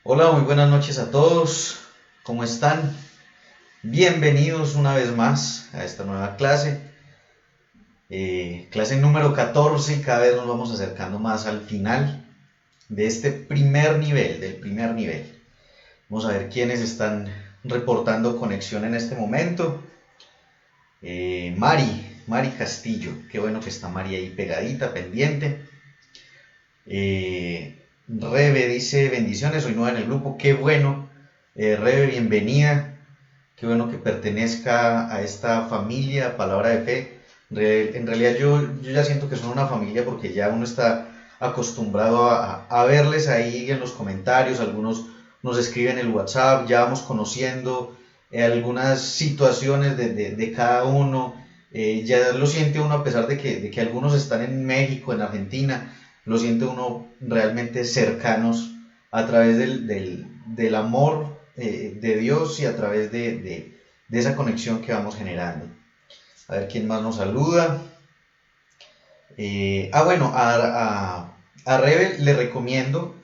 Hola, muy buenas noches a todos. ¿Cómo están? Bienvenidos una vez más a esta nueva clase. Clase número 14 y cada vez nos vamos acercando más al final de este primer nivel, Vamos a ver quiénes están reportando conexión en este momento. Mari Castillo. Qué bueno que está Mari ahí pegadita, pendiente. Rebe dice bendiciones, soy nueva en el grupo, qué bueno. Rebe, bienvenida, qué bueno que pertenezca a esta familia Palabra de Fe. En realidad yo ya siento que son una familia porque ya uno está acostumbrado a verles ahí en los comentarios, algunos nos escriben en el WhatsApp, ya vamos conociendo algunas situaciones de cada uno, ya lo siente uno a pesar de que algunos están en México, en Argentina, lo siente uno realmente cercanos a través del amor de Dios y a través de esa conexión que vamos generando. A ver quién más nos saluda. Bueno, a Rebe le recomiendo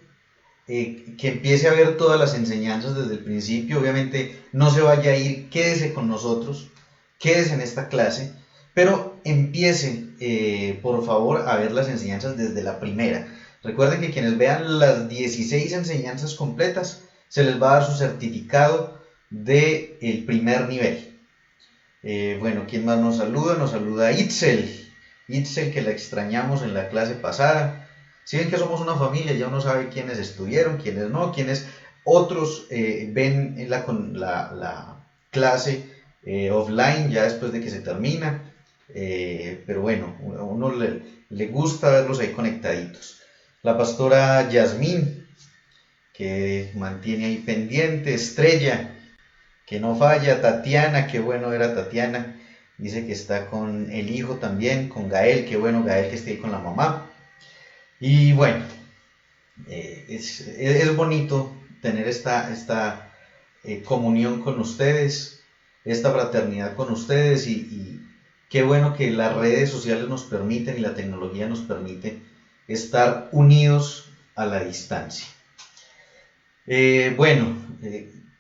que empiece a ver todas las enseñanzas desde el principio. Obviamente no se vaya a ir, quédese con nosotros, quédese en esta clase, pero empiece, por favor, a ver las enseñanzas desde la primera. Recuerden que quienes vean las 16 enseñanzas completas, se les va a dar su certificado del primer nivel. Bueno, ¿quién más nos saluda? Nos saluda Itzel. Itzel, que la extrañamos en la clase pasada. Si ven que somos una familia, ya uno sabe quiénes estuvieron, quiénes no, quiénes otros ven en la clase offline ya después de que se termina. Pero bueno, a uno le gusta verlos ahí conectaditos. La pastora Yasmín, que mantiene ahí pendiente. Estrella, que no falla. Tatiana, qué bueno era Tatiana. Dice que está con el hijo también, con Gael, qué bueno Gael que esté ahí con la mamá. Y bueno, es bonito tener esta comunión con ustedes, esta fraternidad con ustedes y qué bueno que las redes sociales nos permiten y la tecnología nos permite estar unidos a la distancia. Bueno,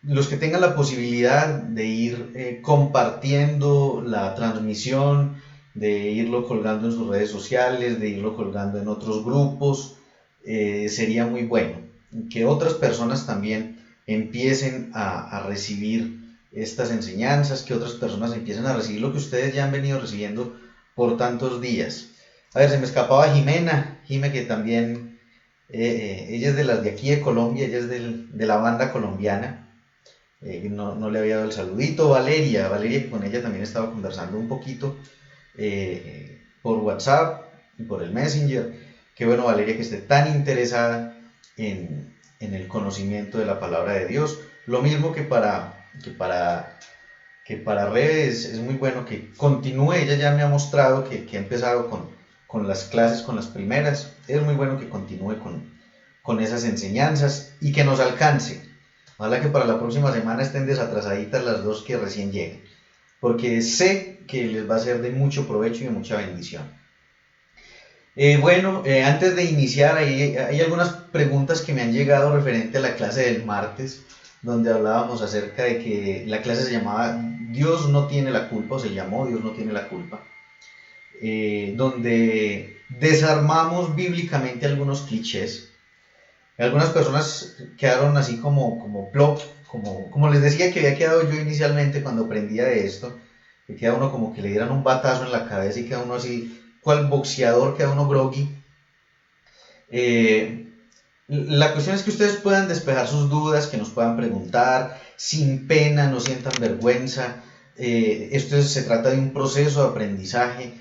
los que tengan la posibilidad de ir compartiendo la transmisión, de irlo colgando en sus redes sociales, de irlo colgando en otros grupos, sería muy bueno. Que otras personas también empiecen a recibir estas enseñanzas, que otras personas empiecen a recibir lo que ustedes ya han venido recibiendo por tantos días. A ver, se me escapaba Jimena, que también, ella es de las de aquí de Colombia, ella es de la banda colombiana. No le había dado el saludito. Valeria, que con ella también estaba conversando un poquito por WhatsApp y por el Messenger. Qué bueno, Valeria, que esté tan interesada en el conocimiento de la palabra de Dios. Lo mismo que para Rebe, es muy bueno que continúe. Ella ya me ha mostrado que ha empezado con las clases, con las primeras. Es muy bueno que continúe con esas enseñanzas y que nos alcance. Ojalá que para la próxima semana estén desatrasaditas las dos que recién lleguen, porque sé que les va a ser de mucho provecho y de mucha bendición. Bueno, antes de iniciar, hay algunas preguntas que me han llegado referente a la clase del martes, donde hablábamos acerca de que la clase se llamaba Dios no tiene la culpa, o se llamó Dios no tiene la culpa, donde desarmamos bíblicamente algunos clichés. Algunas personas quedaron así como plop, como les decía que había quedado yo inicialmente cuando aprendía de esto, que queda uno como que le dieran un batazo en la cabeza y queda uno así, cual boxeador, queda uno groggy. La cuestión es que ustedes puedan despejar sus dudas, que nos puedan preguntar, sin pena, no sientan vergüenza. Esto se trata de un proceso de aprendizaje.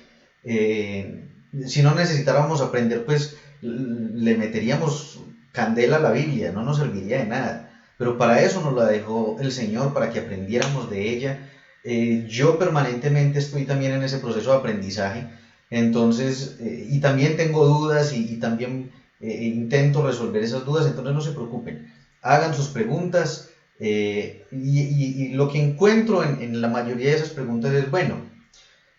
Si no necesitáramos aprender, pues le meteríamos candela a la Biblia, no nos serviría de nada, pero para eso nos la dejó el Señor, para que aprendiéramos de ella. Yo permanentemente estoy también en ese proceso de aprendizaje, entonces, y también tengo dudas y también intento resolver esas dudas, entonces no se preocupen, hagan sus preguntas, y lo que encuentro en la mayoría de esas preguntas es, bueno,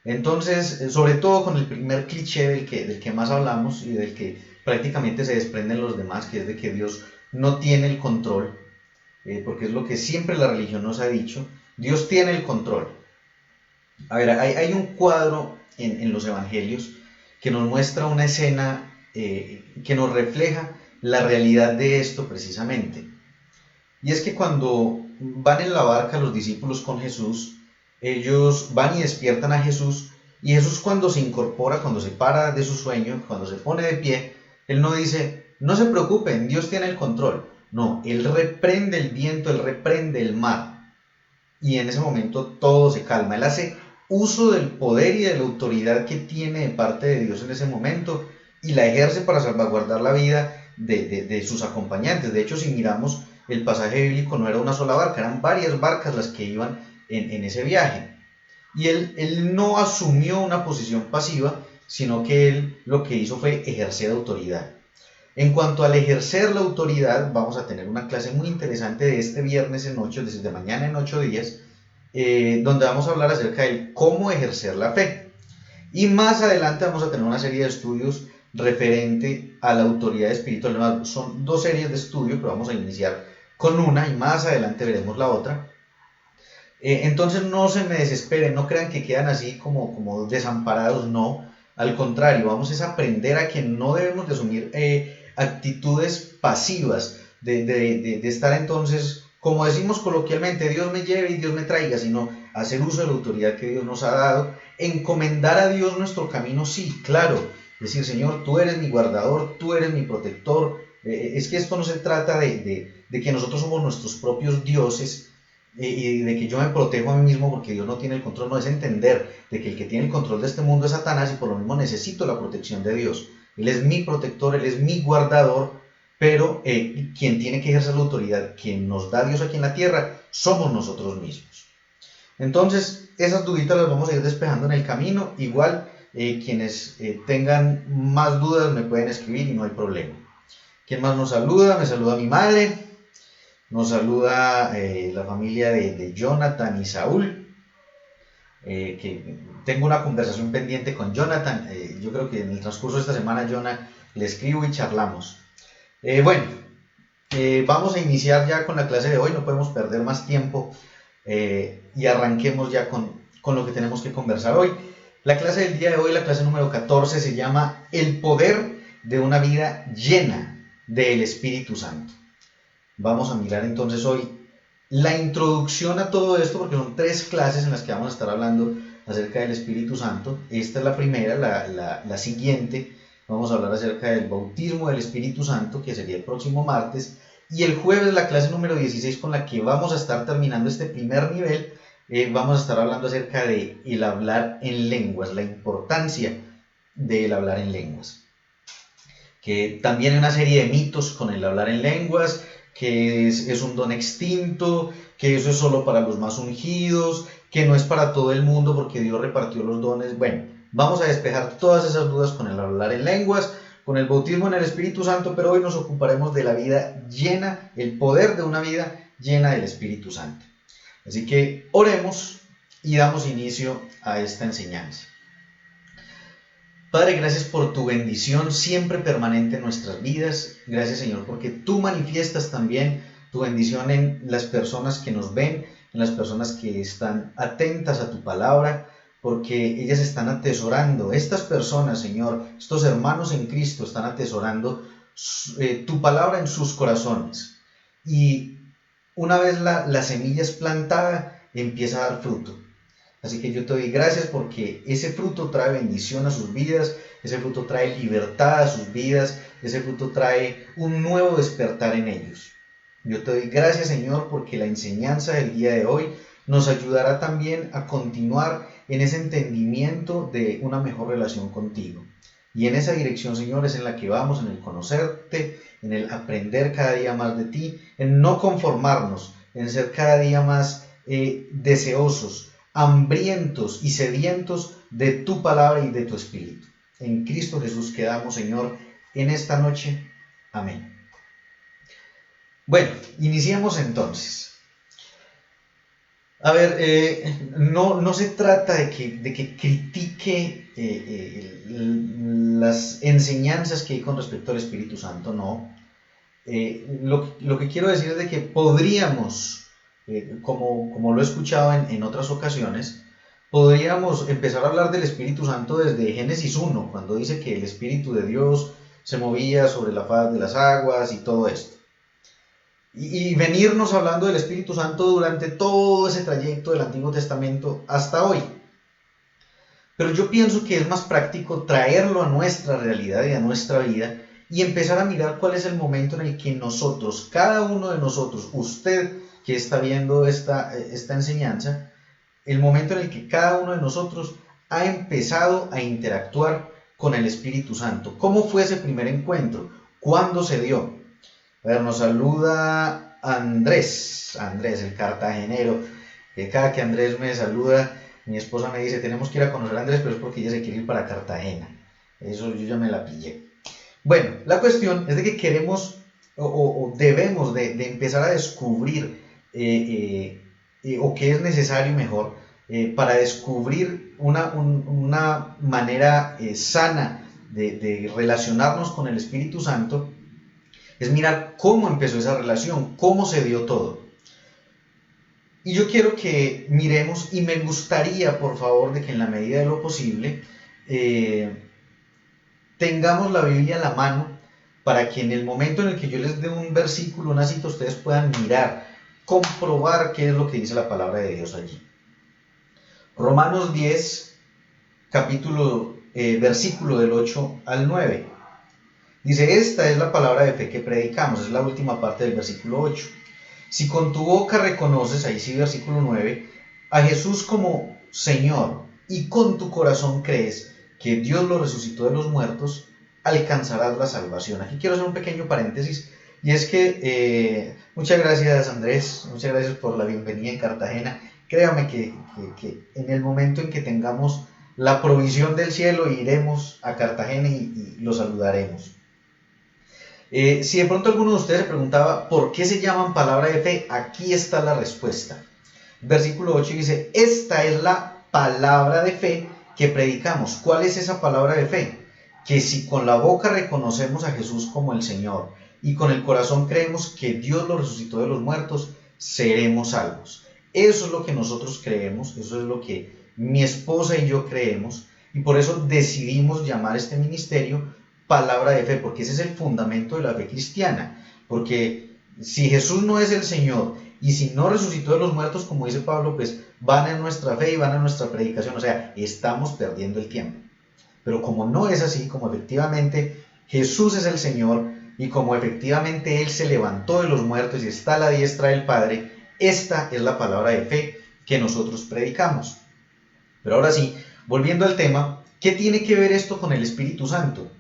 entonces, sobre todo con el primer cliché del que más hablamos y del que prácticamente se desprenden los demás, que es de que Dios no tiene el control, porque es lo que siempre la religión nos ha dicho, Dios tiene el control. A ver, hay un cuadro en los evangelios que nos muestra una escena que nos refleja la realidad de esto precisamente. Y es que cuando van en la barca los discípulos con Jesús, ellos van y despiertan a Jesús, y Jesús, cuando se incorpora, cuando se para de su sueño, cuando se pone de pie, Él no dice, no se preocupen, Dios tiene el control. No, Él reprende el viento, Él reprende el mar, y en ese momento todo se calma. Él hace uso del poder y de la autoridad que tiene de parte de Dios en ese momento, y la ejerce para salvaguardar la vida de sus acompañantes. De hecho, si miramos el pasaje bíblico, no era una sola barca, eran varias barcas las que iban en ese viaje. Y él no asumió una posición pasiva, sino que él lo que hizo fue ejercer autoridad. En cuanto al ejercer la autoridad, vamos a tener una clase muy interesante de este viernes en 8, desde mañana en 8 días, donde vamos a hablar acerca de cómo ejercer la fe. Y más adelante vamos a tener una serie de estudios referente a la autoridad espiritual. Son 2 series de estudio, pero vamos a iniciar con una y más adelante veremos la otra. Entonces no se me desesperen, no crean que quedan así como desamparados, no. Al contrario, vamos a aprender a que no debemos de asumir actitudes pasivas, de estar entonces, como decimos coloquialmente, Dios me lleve y Dios me traiga, sino hacer uso de la autoridad que Dios nos ha dado, encomendar a Dios nuestro camino, sí, claro, decir, Señor, tú eres mi guardador, tú eres mi protector. Es que esto no se trata de que nosotros somos nuestros propios dioses, y de que yo me protejo a mí mismo porque Dios no tiene el control. No, es entender de que el que tiene el control de este mundo es Satanás, y por lo mismo necesito la protección de Dios. Él es mi protector, Él es mi guardador, pero quien tiene que ejercer la autoridad, quien nos da Dios aquí en la tierra, somos nosotros mismos. Entonces, esas duditas las vamos a ir despejando en el camino. Igual, quienes tengan más dudas me pueden escribir y no hay problema. ¿Quién más nos saluda? Me saluda mi madre. Nos saluda la familia de Jonathan y Saúl, que tengo una conversación pendiente con Jonathan. Yo creo que en el transcurso de esta semana, Jonathan, le escribo y charlamos. Bueno, vamos a iniciar ya con la clase de hoy, no podemos perder más tiempo, y arranquemos ya con lo que tenemos que conversar hoy. La clase del día de hoy, la clase número 14, se llama El poder de una vida llena del Espíritu Santo. Vamos a mirar entonces hoy la introducción a todo esto, porque son 3 clases en las que vamos a estar hablando acerca del Espíritu Santo. Esta es la primera. La siguiente vamos a hablar acerca del bautismo del Espíritu Santo, que sería el próximo martes, y el jueves la clase número 16, con la que vamos a estar terminando este primer nivel. Vamos a estar hablando acerca de el hablar en lenguas, la importancia del hablar en lenguas, que también hay una serie de mitos con el hablar en lenguas, que es un don extinto, que eso es solo para los más ungidos, que no es para todo el mundo porque Dios repartió los dones. Bueno, vamos a despejar todas esas dudas con el hablar en lenguas, con el bautismo en el Espíritu Santo, pero hoy nos ocuparemos de la vida llena, el poder de una vida llena del Espíritu Santo. Así que oremos y damos inicio a esta enseñanza. Padre, gracias por tu bendición siempre permanente en nuestras vidas. Gracias, Señor, porque tú manifiestas también tu bendición en las personas que nos ven, en las personas que están atentas a tu palabra, porque ellas están atesorando, estas personas, Señor, estos hermanos en Cristo están atesorando tu palabra en sus corazones. Y una vez la semilla es plantada, empieza a dar fruto. Así que yo te doy gracias porque ese fruto trae bendición a sus vidas, ese fruto trae libertad a sus vidas, ese fruto trae un nuevo despertar en ellos. Yo te doy gracias, Señor, porque la enseñanza del día de hoy nos ayudará también a continuar en ese entendimiento de una mejor relación contigo. Y en esa dirección, Señor, es en la que vamos, en el conocerte, en el aprender cada día más de ti, en no conformarnos, en ser cada día más deseosos, hambrientos y sedientos de tu palabra y de tu espíritu. En Cristo Jesús quedamos, Señor, en esta noche. Amén. Bueno, iniciamos entonces. A ver, no se trata de que critique las enseñanzas que hay con respecto al Espíritu Santo, no. Lo que quiero decir es de que podríamos, como lo he escuchado en otras ocasiones, podríamos empezar a hablar del Espíritu Santo desde Génesis 1, cuando dice que el Espíritu de Dios se movía sobre la faz de las aguas y todo esto. Y venirnos hablando del Espíritu Santo durante todo ese trayecto del Antiguo Testamento hasta hoy. Pero yo pienso que es más práctico traerlo a nuestra realidad y a nuestra vida y empezar a mirar cuál es el momento en el que nosotros, cada uno de nosotros, usted que está viendo esta enseñanza, el momento en el que cada uno de nosotros ha empezado a interactuar con el Espíritu Santo. ¿Cómo fue ese primer encuentro? ¿Cuándo se dio? A ver, nos saluda Andrés, el cartagenero. Cada que Andrés me saluda, mi esposa me dice, tenemos que ir a conocer a Andrés, pero es porque ella se quiere ir para Cartagena. Eso yo ya me la pillé. Bueno, la cuestión es de que queremos o debemos de empezar a descubrir o qué es necesario mejor para descubrir una manera sana de relacionarnos con el Espíritu Santo, es mirar cómo empezó esa relación, cómo se dio todo. Y yo quiero que miremos, y me gustaría, por favor, de que en la medida de lo posible tengamos la Biblia a la mano, para que en el momento en el que yo les dé un versículo, una cita, ustedes puedan mirar, comprobar qué es lo que dice la palabra de Dios allí. Romanos 10, versículo del 8 al 9. Dice: esta es la palabra de fe que predicamos, es la última parte del versículo 8. Si con tu boca reconoces, ahí sí versículo 9, a Jesús como Señor, y con tu corazón crees que Dios lo resucitó de los muertos, alcanzarás la salvación. Aquí quiero hacer un pequeño paréntesis, y es que muchas gracias, Andrés, muchas gracias por la bienvenida en Cartagena. Créame que en el momento en que tengamos la provisión del cielo, iremos a Cartagena y lo saludaremos. Si de pronto alguno de ustedes se preguntaba por qué se llaman palabra de fe, aquí está la respuesta. Versículo 8 dice: esta es la palabra de fe que predicamos. ¿Cuál es esa palabra de fe? Que si con la boca reconocemos a Jesús como el Señor y con el corazón creemos que Dios lo resucitó de los muertos, seremos salvos. Eso es lo que nosotros creemos, eso es lo que mi esposa y yo creemos, y por eso decidimos llamar este ministerio palabra de fe, porque ese es el fundamento de la fe cristiana. Porque si Jesús no es el Señor y si no resucitó de los muertos, como dice Pablo, pues van en nuestra fe y van en nuestra predicación, o sea, estamos perdiendo el tiempo. Pero como no es así, como efectivamente Jesús es el Señor y como efectivamente Él se levantó de los muertos y está a la diestra del Padre, esta es la palabra de fe que nosotros predicamos. Pero ahora sí, volviendo al tema, ¿qué tiene que ver esto con el Espíritu Santo?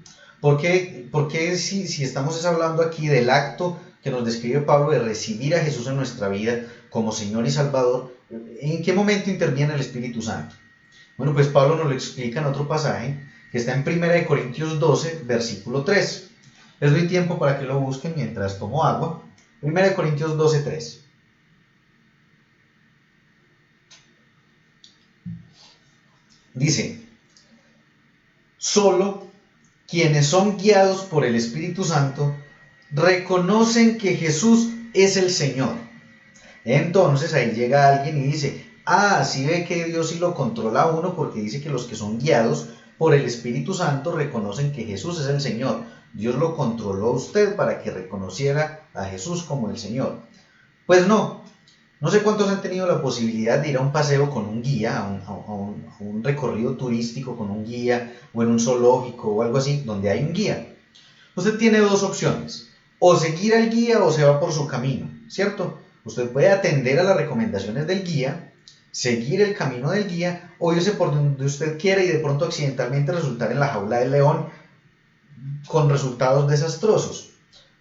¿Por qué si estamos hablando aquí del acto que nos describe Pablo de recibir a Jesús en nuestra vida como Señor y Salvador, en qué momento interviene el Espíritu Santo? Bueno, pues Pablo nos lo explica en otro pasaje que está en 1 Corintios 12, versículo 3. Les doy tiempo para que lo busquen mientras tomo agua. 1 Corintios 12, 3. Dice: solo quienes son guiados por el Espíritu Santo reconocen que Jesús es el Señor. Entonces ahí llega alguien y dice: sí ve que Dios sí lo controla a uno, porque dice que los que son guiados por el Espíritu Santo reconocen que Jesús es el Señor. Dios lo controló a usted para que reconociera a Jesús como el Señor. Pues no. No sé cuántos han tenido la posibilidad de ir a un paseo con un guía, a un recorrido turístico con un guía, o en un zoológico o algo así, donde hay un guía. Usted tiene dos opciones: o seguir al guía o se va por su camino, ¿cierto? Usted puede atender a las recomendaciones del guía, seguir el camino del guía, o irse por donde usted quiera y de pronto accidentalmente resultar en la jaula del león con resultados desastrosos.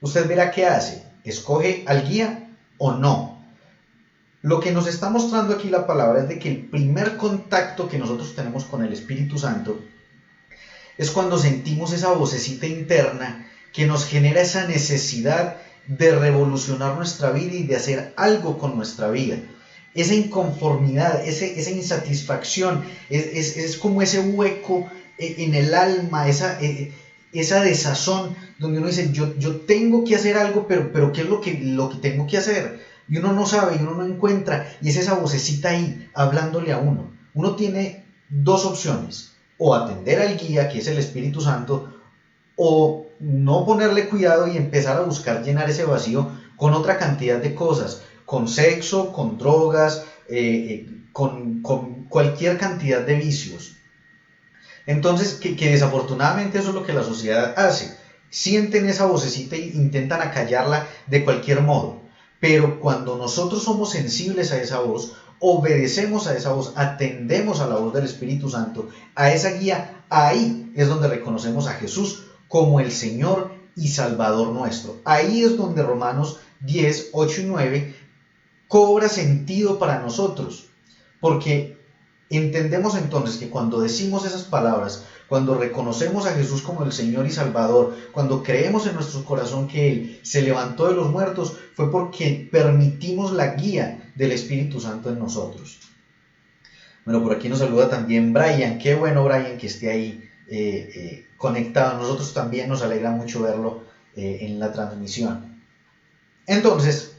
Usted verá qué hace: ¿escoge al guía o no? Lo que nos está mostrando aquí la palabra es de que el primer contacto que nosotros tenemos con el Espíritu Santo es cuando sentimos esa vocecita interna que nos genera esa necesidad de revolucionar nuestra vida y de hacer algo con nuestra vida. Esa inconformidad, esa insatisfacción, es como ese hueco en el alma, esa desazón donde uno dice: yo tengo que hacer algo, pero ¿qué es lo que tengo que hacer? Y uno no sabe, y uno no encuentra, y es esa vocecita ahí hablándole a uno. Uno tiene dos opciones: o atender al guía, que es el Espíritu Santo, o no ponerle cuidado y empezar a buscar llenar ese vacío con otra cantidad de cosas, con sexo, con drogas, con cualquier cantidad de vicios. Entonces, que desafortunadamente eso es lo que la sociedad hace. Sienten esa vocecita e intentan acallarla de cualquier modo. Pero cuando nosotros somos sensibles a esa voz, obedecemos a esa voz, atendemos a la voz del Espíritu Santo, a esa guía, ahí es donde reconocemos a Jesús como el Señor y Salvador nuestro. Ahí es donde Romanos 10, 8 y 9 cobra sentido para nosotros, porque entendemos entonces que cuando decimos esas palabras, cuando reconocemos a Jesús como el Señor y Salvador, cuando creemos en nuestro corazón que Él se levantó de los muertos, fue porque permitimos la guía del Espíritu Santo en nosotros. Bueno, por aquí nos saluda también Brian. Qué bueno, Brian, que esté ahí conectado. Nosotros también nos alegra mucho verlo en la transmisión. Entonces,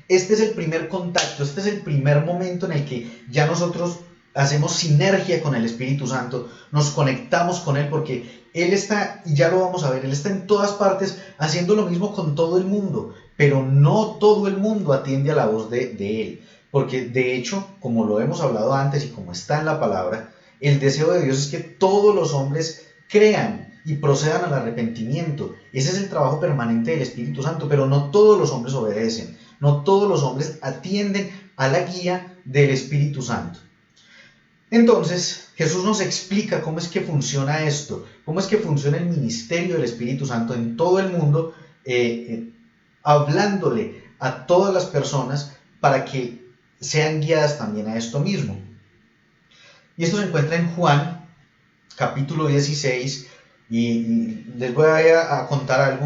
este es el primer contacto, este es el primer momento en el que ya nosotros hacemos sinergia con el Espíritu Santo, nos conectamos con Él porque Él está, y ya lo vamos a ver, Él está en todas partes haciendo lo mismo con todo el mundo, pero no todo el mundo atiende a la voz de Él, porque de hecho, como lo hemos hablado antes y como está en la palabra, el deseo de Dios es que todos los hombres crean y procedan al arrepentimiento. Ese es el trabajo permanente del Espíritu Santo, pero no todos los hombres obedecen, no todos los hombres atienden a la guía del Espíritu Santo. Entonces, Jesús nos explica cómo es que funciona esto, cómo es que funciona el ministerio del Espíritu Santo en todo el mundo, hablándole a todas las personas para que sean guiadas también a esto mismo. Y esto se encuentra en Juan, capítulo 16, y les voy a contar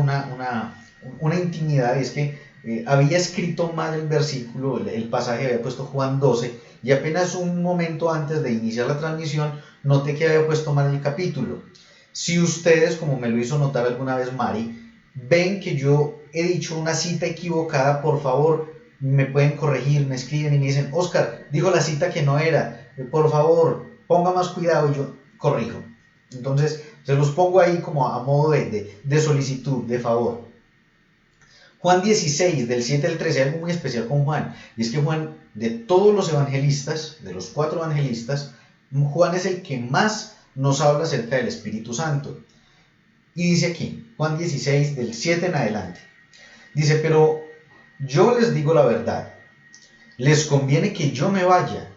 una intimidad, y es que había escrito mal el versículo, el pasaje había puesto Juan 12, y apenas un momento antes de iniciar la transmisión noté que había puesto mal el capítulo. Si ustedes, como me lo hizo notar alguna vez Mari, ven que yo he dicho una cita equivocada, por favor me pueden corregir, me escriben y me dicen: Oscar, dijo la cita que no era, por favor ponga más cuidado, y yo corrijo. Entonces se los pongo ahí como a modo de solicitud, de favor. Juan 16, del 7 al 13, hay algo muy especial con Juan, y es que Juan, de todos los evangelistas, de los 4 evangelistas, Juan es el que más nos habla acerca del Espíritu Santo. Y dice aquí, Juan 16, del 7 en adelante, dice: pero yo les digo la verdad, les conviene que yo me vaya,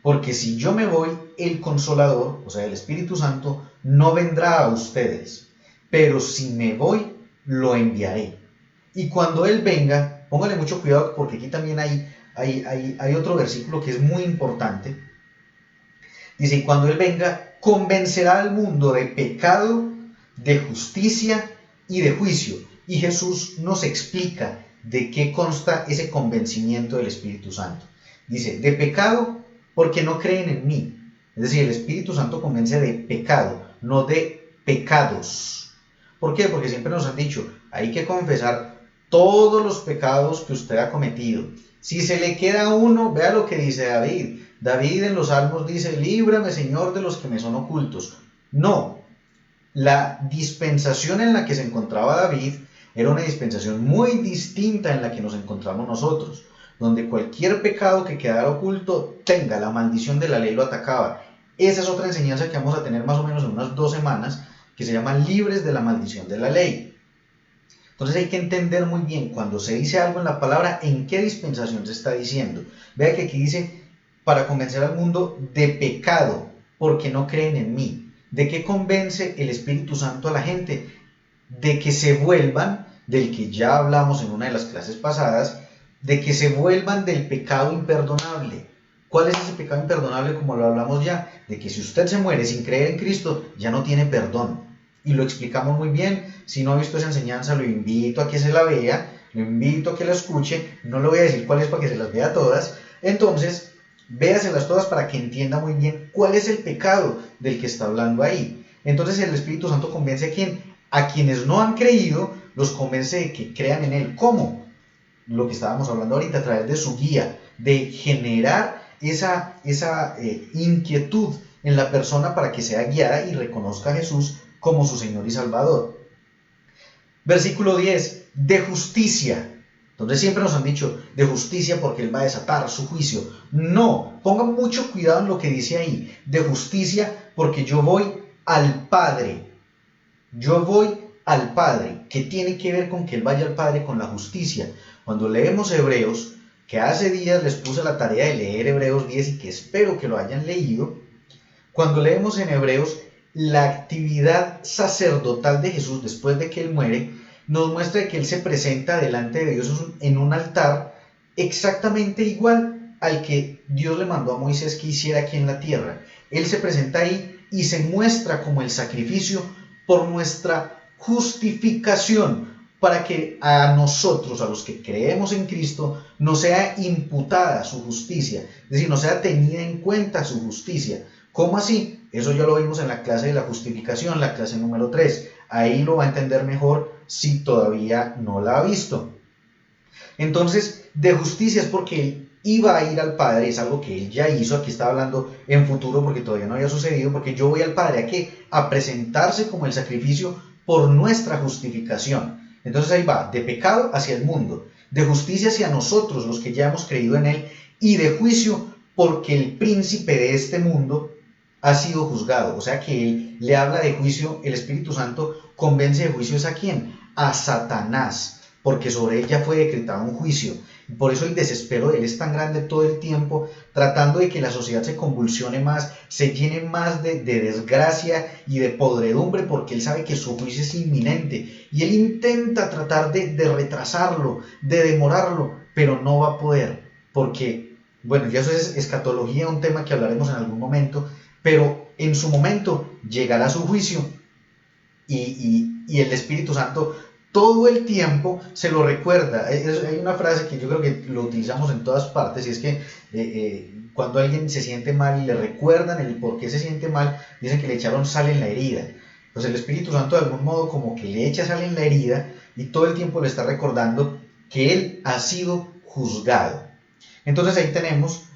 porque si yo me voy, el Consolador, o sea, el Espíritu Santo, no vendrá a ustedes, pero si me voy, lo enviaré. Y cuando Él venga, póngale mucho cuidado porque aquí también hay otro versículo que es muy importante. Dice: y cuando Él venga, convencerá al mundo de pecado, de justicia y de juicio. Y Jesús nos explica de qué consta ese convencimiento del Espíritu Santo. Dice: de pecado, porque no creen en mí. Es decir, el Espíritu Santo convence de pecado, no de pecados. ¿Por qué? Porque siempre nos han dicho, hay que confesar todos los pecados que usted ha cometido. Si se le queda uno, vea lo que dice David. David en los Salmos dice: líbrame, Señor, de los que me son ocultos. No, la dispensación en la que se encontraba David era una dispensación muy distinta en la que nos encontramos nosotros, donde cualquier pecado que quedara oculto, tenga la maldición de la ley lo atacaba. Esa es otra enseñanza que vamos a tener más o menos en unas 2 semanas, que se llama libres de la maldición de la ley. Entonces hay que entender muy bien cuando se dice algo en la palabra, en qué dispensación se está diciendo. Vea que aquí dice: para convencer al mundo de pecado, porque no creen en mí. ¿De qué convence el Espíritu Santo a la gente? De que se vuelvan, del que ya hablamos en una de las clases pasadas, de que se vuelvan del pecado imperdonable. ¿Cuál es ese pecado imperdonable? Como lo hablamos ya, de que si usted se muere sin creer en Cristo, ya no tiene perdón. Y lo explicamos muy bien. Si no ha visto esa enseñanza, lo invito a que se la vea, lo invito a que la escuche. No le voy a decir cuál es para que se las vea todas. Entonces, véaselas todas para que entienda muy bien cuál es el pecado del que está hablando ahí. Entonces el Espíritu Santo convence a ¿quién? A quienes no han creído, los convence de que crean en Él. ¿Cómo? Lo que estábamos hablando ahorita, a través de su guía, de generar esa inquietud en la persona para que sea guiada y reconozca a Jesús como su Señor y Salvador. Versículo 10, de justicia. Entonces siempre nos han dicho de justicia porque Él va a desatar su juicio. No, pongan mucho cuidado en lo que dice ahí. De justicia porque yo voy al Padre. Yo voy al Padre, que tiene que ver con que Él vaya al Padre con la justicia. Cuando leemos Hebreos, que hace días les puse la tarea de leer Hebreos 10 y que espero que lo hayan leído, cuando leemos en Hebreos, la actividad sacerdotal de Jesús después de que Él muere, nos muestra que Él se presenta delante de Dios en un altar exactamente igual al que Dios le mandó a Moisés que hiciera aquí en la tierra. Él se presenta ahí y se muestra como el sacrificio por nuestra justificación, para que a nosotros, a los que creemos en Cristo, nos sea imputada su justicia, es decir, nos sea tenida en cuenta su justicia. ¿Cómo así? Eso ya lo vimos en la clase de la justificación, la clase número 3. Ahí lo va a entender mejor si todavía no la ha visto. Entonces, de justicia es porque él iba a ir al Padre, es algo que él ya hizo. Aquí está hablando en futuro porque todavía no había sucedido, porque yo voy al Padre, ¿a qué? A presentarse como el sacrificio por nuestra justificación. Entonces ahí va, de pecado hacia el mundo, de justicia hacia nosotros, los que ya hemos creído en él, y de juicio porque el príncipe de este mundo ha sido juzgado. O sea que él le habla de juicio, el Espíritu Santo convence de juicio ¿es a quién? A Satanás, porque sobre él ya fue decretado un juicio. Por eso el desespero de él es tan grande todo el tiempo, tratando de que la sociedad se convulsione más, se llene más de desgracia y de podredumbre, porque él sabe que su juicio es inminente. Y él intenta tratar de retrasarlo, de demorarlo, pero no va a poder, porque, bueno, ya eso es escatología, un tema que hablaremos en algún momento, pero en su momento llegará su juicio y el Espíritu Santo todo el tiempo se lo recuerda. Hay una frase que yo creo que lo utilizamos en todas partes, y es que cuando alguien se siente mal y le recuerdan el por qué se siente mal, dicen que le echaron sal en la herida. Pues el Espíritu Santo de algún modo como que le echa sal en la herida y todo el tiempo le está recordando que él ha sido juzgado. Entonces ahí tenemos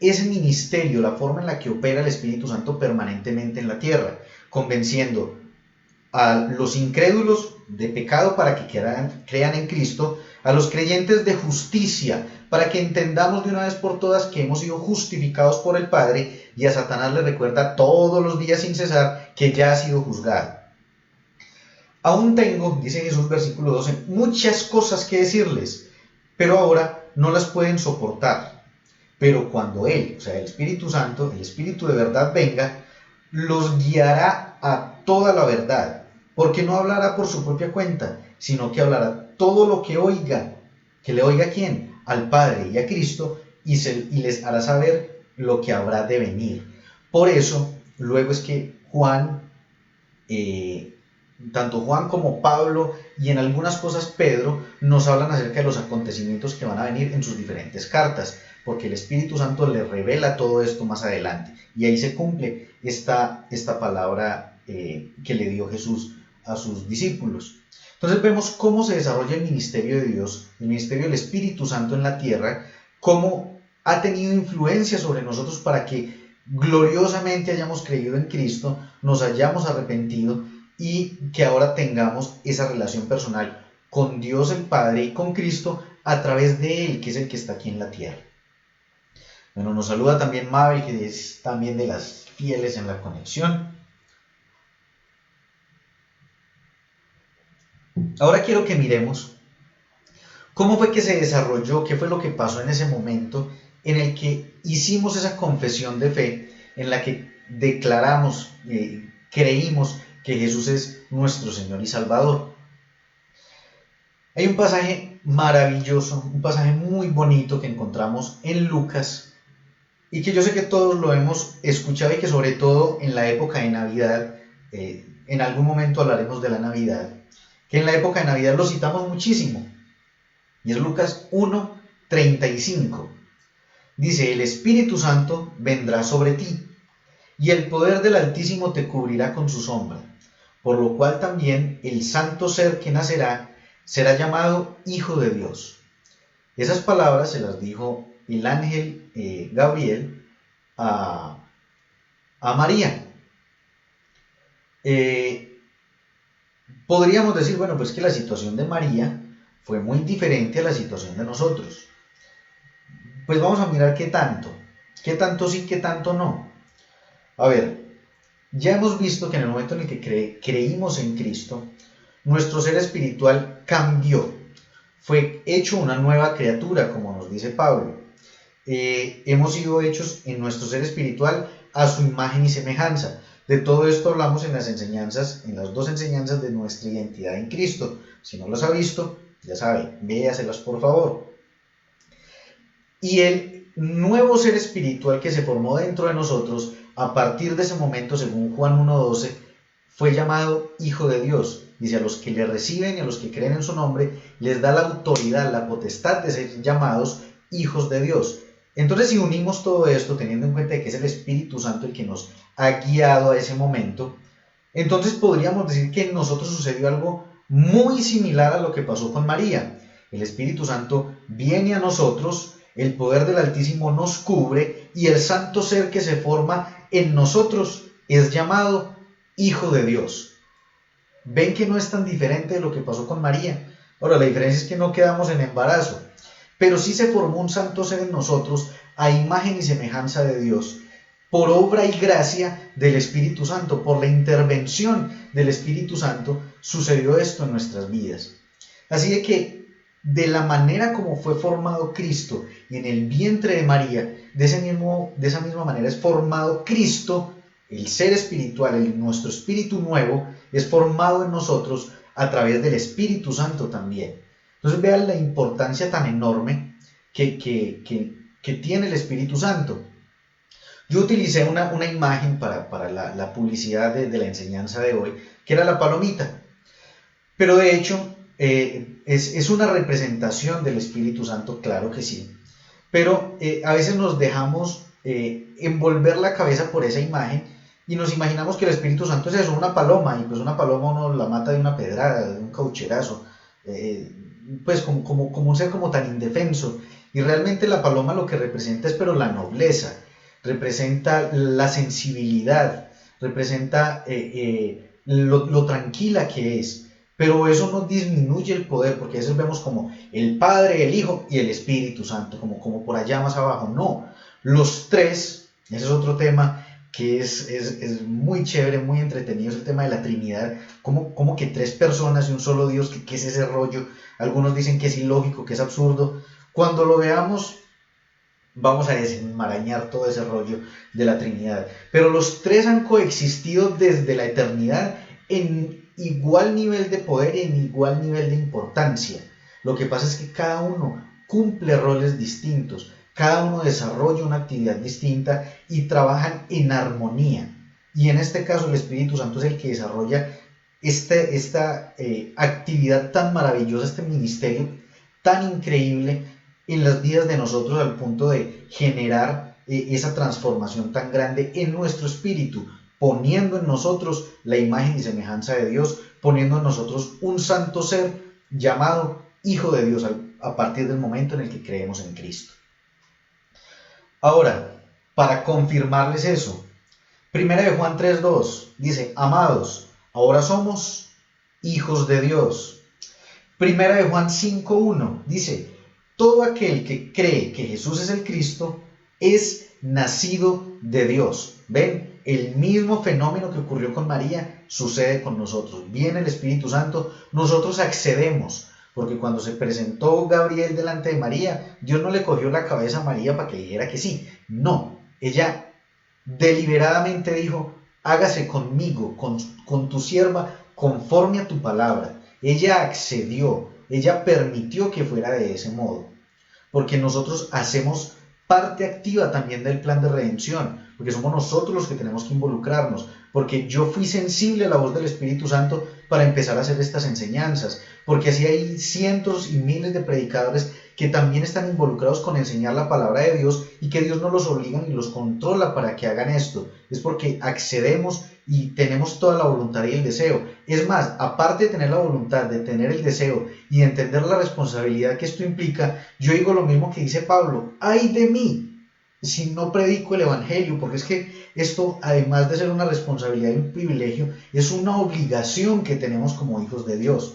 ese ministerio, la forma en la que opera el Espíritu Santo permanentemente en la tierra, convenciendo a los incrédulos de pecado para que crean en Cristo, a los creyentes de justicia para que entendamos de una vez por todas que hemos sido justificados por el Padre, y a Satanás le recuerda todos los días sin cesar que ya ha sido juzgado. Aún tengo, dice Jesús versículo 12, muchas cosas que decirles, pero ahora no las pueden soportar. Pero cuando Él, o sea el Espíritu Santo, el Espíritu de verdad venga, los guiará a toda la verdad, porque no hablará por su propia cuenta, sino que hablará todo lo que oiga. ¿Que le oiga a quién? Al Padre y a Cristo, y les hará saber lo que habrá de venir. Por eso, luego es que tanto Juan como Pablo y en algunas cosas Pedro nos hablan acerca de los acontecimientos que van a venir en sus diferentes cartas, porque el Espíritu Santo le revela todo esto más adelante, y ahí se cumple esta palabra que le dio Jesús a sus discípulos. Entonces vemos cómo se desarrolla el ministerio de Dios, el ministerio del Espíritu Santo en la tierra, cómo ha tenido influencia sobre nosotros para que gloriosamente hayamos creído en Cristo, nos hayamos arrepentido y que ahora tengamos esa relación personal con Dios el Padre y con Cristo a través de Él, que es el que está aquí en la tierra. Bueno, nos saluda también Mabel, que es también de las fieles en la conexión. Ahora quiero que miremos cómo fue que se desarrolló, qué fue lo que pasó en ese momento en el que hicimos esa confesión de fe, en la que declaramos, creímos que Jesús es nuestro Señor y Salvador. Hay un pasaje maravilloso, un pasaje muy bonito que encontramos en Lucas y que yo sé que todos lo hemos escuchado, y que sobre todo en la época de Navidad, en algún momento hablaremos de la Navidad, que en la época de Navidad lo citamos muchísimo, y es Lucas 1:35. Dice: el Espíritu Santo vendrá sobre ti, y el poder del Altísimo te cubrirá con su sombra, por lo cual también el santo ser que nacerá será llamado Hijo de Dios. Esas palabras se las dijo el ángel Gabriel a María. Podríamos decir, bueno, pues que la situación de María fue muy diferente a la situación de nosotros. Pues vamos a mirar qué tanto sí, qué tanto no. A ver, ya hemos visto que en el momento en el que creímos en Cristo, nuestro ser espiritual cambió, fue hecho una nueva criatura, como nos dice Pablo. Hemos sido hechos en nuestro ser espiritual a su imagen y semejanza. De todo esto hablamos en las enseñanzas, en las 2 enseñanzas de nuestra identidad en Cristo. Si no las ha visto, ya sabe, véaselas por favor. Y el nuevo ser espiritual que se formó dentro de nosotros, a partir de ese momento, según Juan 1:12, fue llamado Hijo de Dios. Dice, a los que le reciben y a los que creen en su nombre, les da la autoridad, la potestad de ser llamados hijos de Dios. Entonces, si unimos todo esto, teniendo en cuenta que es el Espíritu Santo el que nos ha guiado a ese momento, entonces podríamos decir que en nosotros sucedió algo muy similar a lo que pasó con María. El Espíritu Santo viene a nosotros, el poder del Altísimo nos cubre y el santo ser que se forma en nosotros es llamado Hijo de Dios. Ven que no es tan diferente de lo que pasó con María. Ahora, la diferencia es que no quedamos en embarazo, pero sí se formó un santo ser en nosotros a imagen y semejanza de Dios, por obra y gracia del Espíritu Santo, por la intervención del Espíritu Santo, sucedió esto en nuestras vidas. Así de que, de la manera como fue formado Cristo en el vientre de María, de esa misma manera es formado Cristo, el ser espiritual, nuestro espíritu nuevo, es formado en nosotros a través del Espíritu Santo también. Entonces vean la importancia tan enorme que tiene el Espíritu Santo. Yo utilicé una imagen para la publicidad de la enseñanza de hoy, que era la palomita. Pero de hecho, es una representación del Espíritu Santo, claro que sí. Pero a veces nos dejamos envolver la cabeza por esa imagen y nos imaginamos que el Espíritu Santo es eso, una paloma, y pues una paloma uno la mata de una pedrada, de un caucherazo, pues como un ser como tan indefenso. Y realmente la paloma lo que representa es pero la nobleza, representa la sensibilidad, representa lo tranquila que es. Pero eso no disminuye el poder, porque a veces vemos como el Padre, el Hijo y el Espíritu Santo, como por allá más abajo. No, los tres, ese es otro tema que es muy chévere, muy entretenido, es el tema de la Trinidad, como que tres personas y un solo Dios, ¿qué es ese rollo? Algunos dicen que es ilógico, que es absurdo. Cuando lo veamos, vamos a desenmarañar todo ese rollo de la Trinidad. Pero los tres han coexistido desde la eternidad en igual nivel de poder y en igual nivel de importancia. Lo que pasa es que cada uno cumple roles distintos, cada uno desarrolla una actividad distinta y trabajan en armonía. Y en este caso el Espíritu Santo es el que desarrolla esta actividad tan maravillosa, este ministerio tan increíble en las vidas de nosotros, al punto de generar esa transformación tan grande en nuestro espíritu, poniendo en nosotros la imagen y semejanza de Dios, poniendo en nosotros un santo ser llamado Hijo de Dios a partir del momento en el que creemos en Cristo. Ahora, para confirmarles eso, 1 Juan 3:2 dice: amados, ahora somos hijos de Dios. 1 Juan 5:1 dice: todo aquel que cree que Jesús es el Cristo es nacido de Dios. ¿Ven? El mismo fenómeno que ocurrió con María sucede con nosotros. Viene el Espíritu Santo, nosotros accedemos, porque cuando se presentó Gabriel delante de María, Dios no le cogió la cabeza a María para que dijera que sí. No, ella deliberadamente dijo: hágase conmigo, con tu sierva, conforme a tu palabra. Ella accedió, ella permitió que fuera de ese modo, porque nosotros hacemos parte activa también del plan de redención, porque somos nosotros los que tenemos que involucrarnos, porque yo fui sensible a la voz del Espíritu Santo para empezar a hacer estas enseñanzas, porque así hay cientos y miles de predicadores que también están involucrados con enseñar la palabra de Dios y que Dios no los obliga ni los controla para que hagan esto. Es porque accedemos y tenemos toda la voluntad y el deseo. Es más, aparte de tener la voluntad, de tener el deseo y de entender la responsabilidad que esto implica, yo digo lo mismo que dice Pablo: ¡ay de mí si no predico el Evangelio! Porque es que esto, además de ser una responsabilidad y un privilegio, es una obligación que tenemos como hijos de Dios.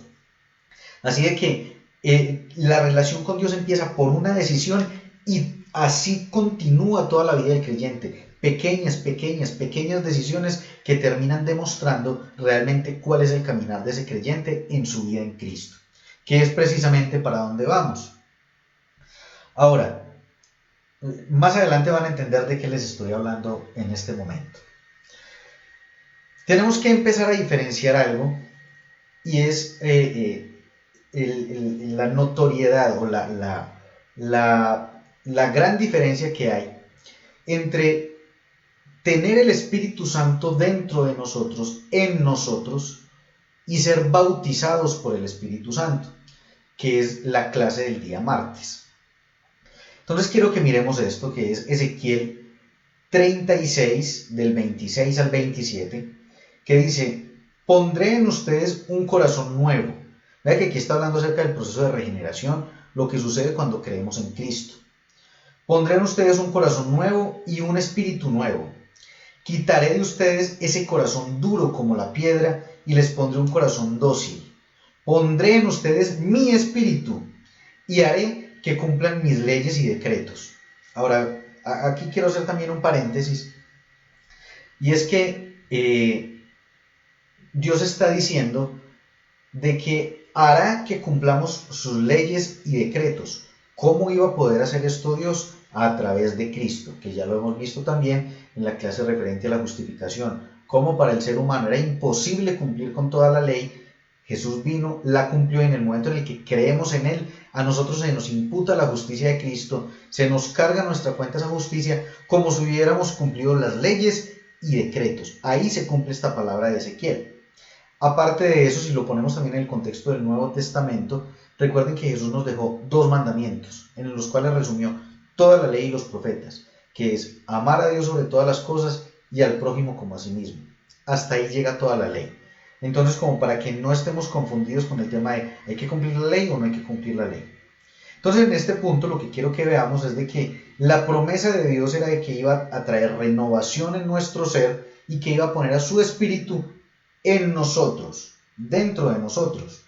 Así de que la relación con Dios empieza por una decisión y así continúa toda la vida del creyente. Pequeñas decisiones que terminan demostrando realmente cuál es el caminar de ese creyente en su vida en Cristo, que es precisamente para dónde vamos. Ahora, más adelante van a entender de qué les estoy hablando en este momento. Tenemos que empezar a diferenciar algo, y es la notoriedad o la gran diferencia que hay entre tener el Espíritu Santo dentro de nosotros, en nosotros, y ser bautizados por el Espíritu Santo, que es la clase del día martes. Entonces quiero que miremos esto, que es Ezequiel 36, del 26 al 27, que dice: pondré en ustedes un corazón nuevo. Vea que aquí está hablando acerca del proceso de regeneración, lo que sucede cuando creemos en Cristo. Pondré en ustedes un corazón nuevo y un espíritu nuevo. Quitaré de ustedes ese corazón duro como la piedra y les pondré un corazón dócil. Pondré en ustedes mi espíritu y haré que cumplan mis leyes y decretos. Ahora, aquí quiero hacer también un paréntesis, y es que Dios está diciendo de que hará que cumplamos sus leyes y decretos. ¿Cómo iba a poder hacer esto Dios? A través de Cristo, que ya lo hemos visto también en la clase referente a la justificación. Como para el ser humano era imposible cumplir con toda la ley, Jesús vino, la cumplió. En el momento en el que creemos en Él, a nosotros se nos imputa la justicia de Cristo, se nos carga nuestra cuenta esa justicia, como si hubiéramos cumplido las leyes y decretos. Ahí se cumple esta palabra de Ezequiel. Aparte de eso, si lo ponemos también en el contexto del Nuevo Testamento, recuerden que Jesús nos dejó 2 mandamientos, en los cuales resumió toda la ley y los profetas, que es amar a Dios sobre todas las cosas y al prójimo como a sí mismo. Hasta ahí llega toda la ley. Entonces, como para que no estemos confundidos con el tema de ¿hay que cumplir la ley o no hay que cumplir la ley? Entonces, en este punto lo que quiero que veamos es de que la promesa de Dios era de que iba a traer renovación en nuestro ser y que iba a poner a su espíritu en nosotros, dentro de nosotros.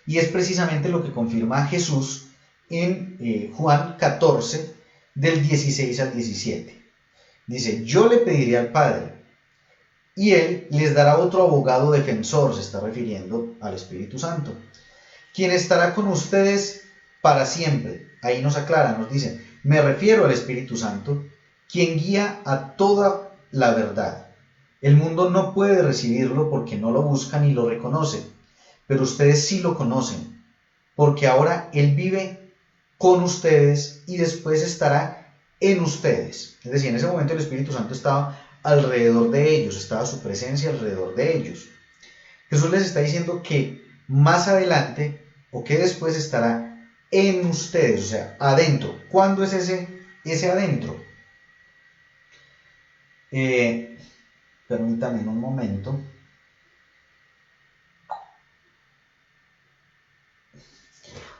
Y es precisamente lo que confirma Jesús en Juan 14, del 16 al 17. Dice: yo le pediré al Padre, y Él les dará otro abogado defensor, se está refiriendo al Espíritu Santo, quien estará con ustedes para siempre. Ahí nos aclara, nos dice: me refiero al Espíritu Santo, quien guía a toda la verdad. El mundo no puede recibirlo porque no lo busca ni lo reconoce, pero ustedes sí lo conocen, porque ahora Él vive con ustedes y después estará en ustedes. Es decir, en ese momento el Espíritu Santo estaba alrededor de ellos, estaba su presencia alrededor de ellos. Jesús les está diciendo que más adelante o que después estará en ustedes, o sea, adentro. ¿Cuándo es ese adentro? Permítanme un momento.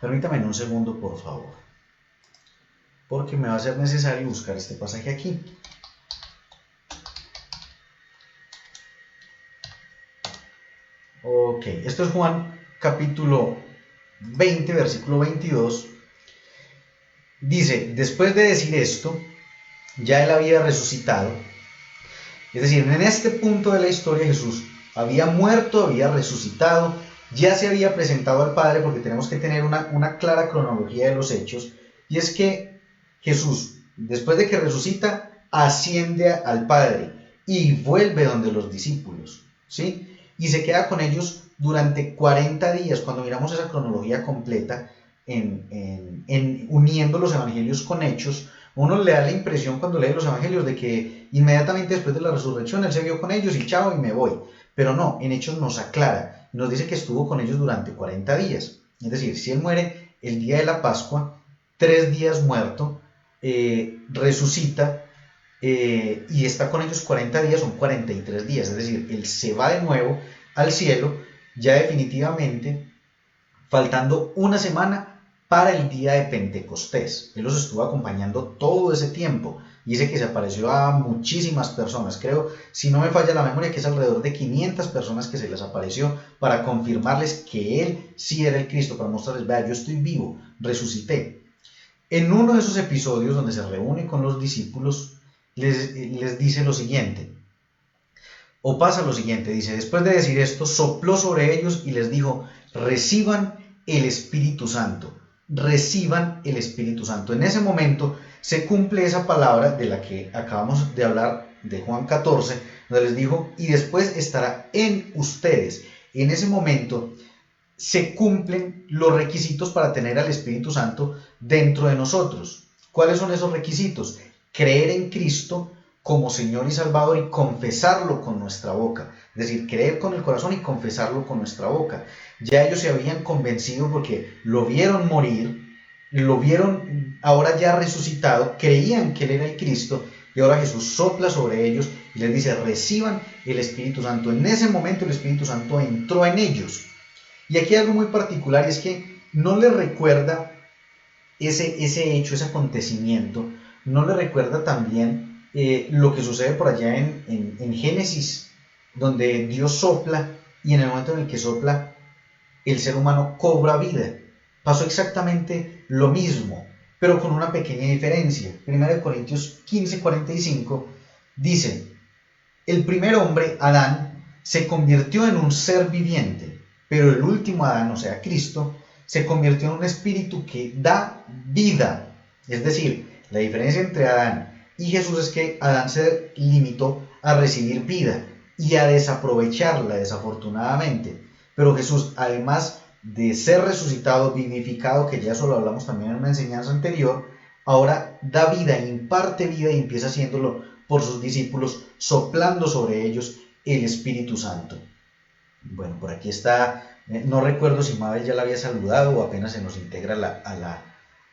Permítanme un segundo, por favor, porque me va a ser necesario buscar este pasaje aquí. Ok, esto es Juan capítulo 20, versículo 22. Dice: después de decir esto, ya Él había resucitado. Es decir, en este punto de la historia Jesús había muerto, había resucitado, ya se había presentado al Padre, porque tenemos que tener una clara cronología de los hechos, y es que Jesús, después de que resucita, asciende al Padre y vuelve donde los discípulos, ¿sí? Y se queda con ellos durante 40 días. Cuando miramos esa cronología completa, uniendo los evangelios con hechos, uno le da la impresión cuando lee los evangelios de que inmediatamente después de la resurrección Él se vio con ellos y chao y me voy. Pero no, en hechos nos aclara, nos dice que estuvo con ellos durante 40 días. Es decir, si Él muere el día de la Pascua, 3 días muerto, resucita y está con ellos 40 días, son 43 días. Es decir, Él se va de nuevo al cielo, ya definitivamente, faltando una semana para el día de Pentecostés. Él los estuvo acompañando todo ese tiempo. Dice que se apareció a muchísimas personas. Creo, si no me falla la memoria, que es alrededor de 500 personas que se les apareció para confirmarles que Él sí era el Cristo, para mostrarles: vea, yo estoy vivo, resucité. En uno de esos episodios donde se reúne con los discípulos, les dice lo siguiente, o pasa lo siguiente, dice: después de decir esto, sopló sobre ellos y les dijo: reciban el Espíritu Santo. Reciban el Espíritu Santo. En ese momento se cumple esa palabra de la que acabamos de hablar, de Juan 14, donde les dijo: y después estará en ustedes. En ese momento se cumplen los requisitos para tener al Espíritu Santo dentro de nosotros. ¿Cuáles son esos requisitos? Creer en Cristo como Señor y Salvador y confesarlo con nuestra boca. Es decir, creer con el corazón y confesarlo con nuestra boca. Ya ellos se habían convencido porque lo vieron morir, lo vieron ahora ya resucitado, creían que Él era el Cristo, y ahora Jesús sopla sobre ellos y les dice, reciban el Espíritu Santo. En ese momento el Espíritu Santo entró en ellos. Y aquí hay algo muy particular, y es que no les recuerda ese hecho, ese acontecimiento, no le recuerda también lo que sucede por allá en Génesis, donde Dios sopla y en el momento en el que sopla, el ser humano cobra vida. Pasó exactamente lo mismo, pero con una pequeña diferencia. 1 Corintios 15:45 dice, el primer hombre, Adán, se convirtió en un ser viviente, pero el último Adán, o sea, Cristo, se convirtió en un espíritu que da vida. Es decir, la diferencia entre Adán y Jesús es que Adán se limitó a recibir vida y a desaprovecharla desafortunadamente. Pero Jesús, además de ser resucitado, vivificado, que ya eso lo hablamos también en una enseñanza anterior, ahora da vida, imparte vida y empieza haciéndolo por sus discípulos, soplando sobre ellos el Espíritu Santo. Bueno, por aquí está. No recuerdo si Mabel ya la había saludado o apenas se nos integra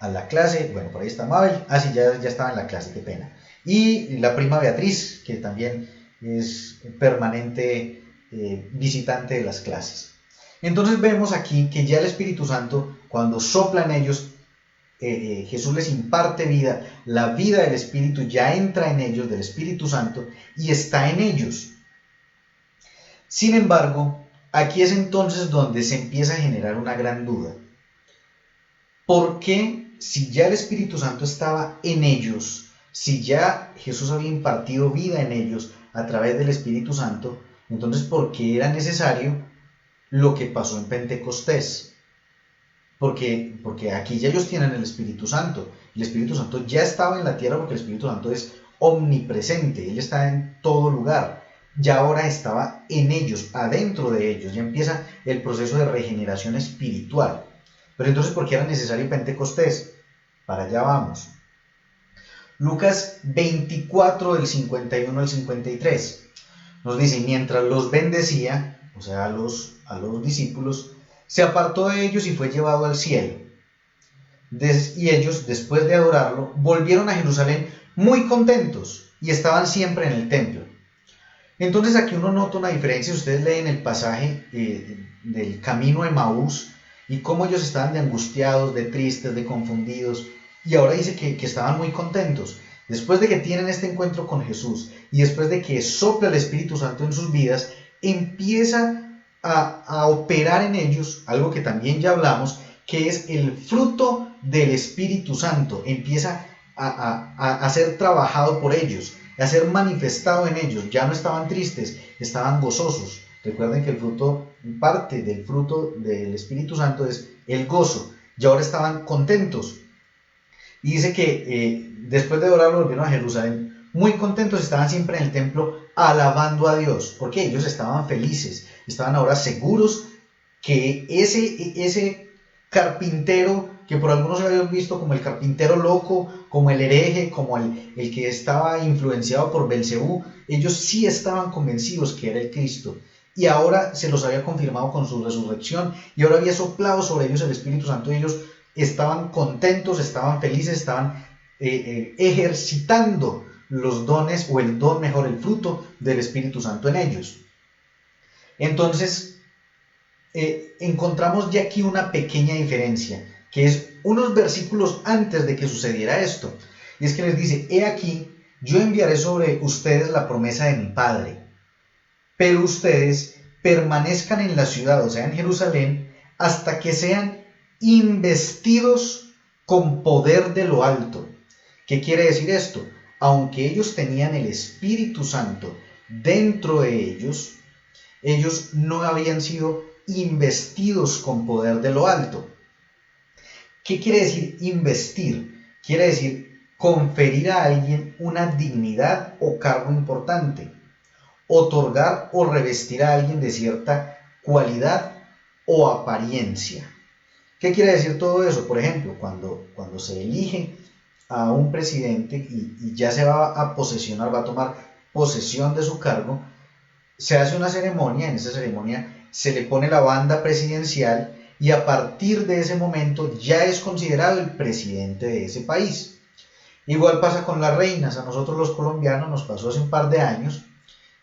a la clase. Bueno, por ahí está Mabel. Ah, sí, ya estaba en la clase, qué pena. Y la prima Beatriz, que también es permanente visitante de las clases. Entonces vemos aquí que ya el Espíritu Santo, cuando sopla en ellos, Jesús les imparte vida. La vida del Espíritu ya entra en ellos, del Espíritu Santo, y está en ellos. Sin embargo, aquí es entonces donde se empieza a generar una gran duda. ¿Por qué, si ya el Espíritu Santo estaba en ellos, si ya Jesús había impartido vida en ellos a través del Espíritu Santo, entonces por qué era necesario lo que pasó en Pentecostés? Porque aquí ya ellos tienen el Espíritu Santo. El Espíritu Santo ya estaba en la tierra porque el Espíritu Santo es omnipresente, Él está en todo lugar. Ya ahora estaba en ellos, adentro de ellos, ya empieza el proceso de regeneración espiritual. Pero entonces, ¿por qué era necesario Pentecostés? Para allá vamos. Lucas 24, del 51 al 53, nos dice, mientras los bendecía, o sea, a los discípulos, se apartó de ellos y fue llevado al cielo. Y ellos, después de adorarlo, volvieron a Jerusalén muy contentos y estaban siempre en el templo. Entonces aquí uno nota una diferencia. Ustedes leen el pasaje del camino a Emaús y cómo ellos estaban de angustiados, de tristes, de confundidos, y ahora dice que estaban muy contentos. Después de que tienen este encuentro con Jesús y después de que sopla el Espíritu Santo en sus vidas, empieza a operar en ellos algo que también ya hablamos, que es el fruto del Espíritu Santo. Empieza a ser trabajado por ellos, a ser manifestado en ellos. Ya no estaban tristes, estaban gozosos. Recuerden que el fruto, parte del fruto del Espíritu Santo es el gozo. Y ahora estaban contentos. Y dice que después de adorarlo volvieron a Jerusalén muy contentos, estaban siempre en el templo alabando a Dios, porque ellos estaban felices, estaban ahora seguros que ese carpintero, que por algunos habían visto como el carpintero loco, como el hereje, como el que estaba influenciado por Belcebú, ellos sí estaban convencidos que era el Cristo. Y ahora se los había confirmado con su resurrección, y ahora había soplado sobre ellos el Espíritu Santo, y ellos estaban contentos, estaban felices, estaban ejercitando los dones, o el don mejor, el fruto del Espíritu Santo en ellos. Entonces, encontramos ya aquí una pequeña diferencia, que es unos versículos antes de que sucediera esto. Y es que les dice, he aquí, yo enviaré sobre ustedes la promesa de mi Padre, pero ustedes permanezcan en la ciudad, o sea, en Jerusalén, hasta que sean investidos con poder de lo alto. ¿Qué quiere decir esto? Aunque ellos tenían el Espíritu Santo dentro de ellos, ellos no habían sido investidos con poder de lo alto. ¿Qué quiere decir investir? Quiere decir conferir a alguien una dignidad o cargo importante, otorgar o revestir a alguien de cierta cualidad o apariencia. ¿Qué quiere decir todo eso? Por ejemplo, cuando se elige a un presidente y ya se va a posesionar, va a tomar posesión de su cargo, se hace una ceremonia. En esa ceremonia se le pone la banda presidencial y a partir de ese momento ya es considerado el presidente de ese país. Igual pasa con las reinas. A nosotros los colombianos nos pasó hace un par de años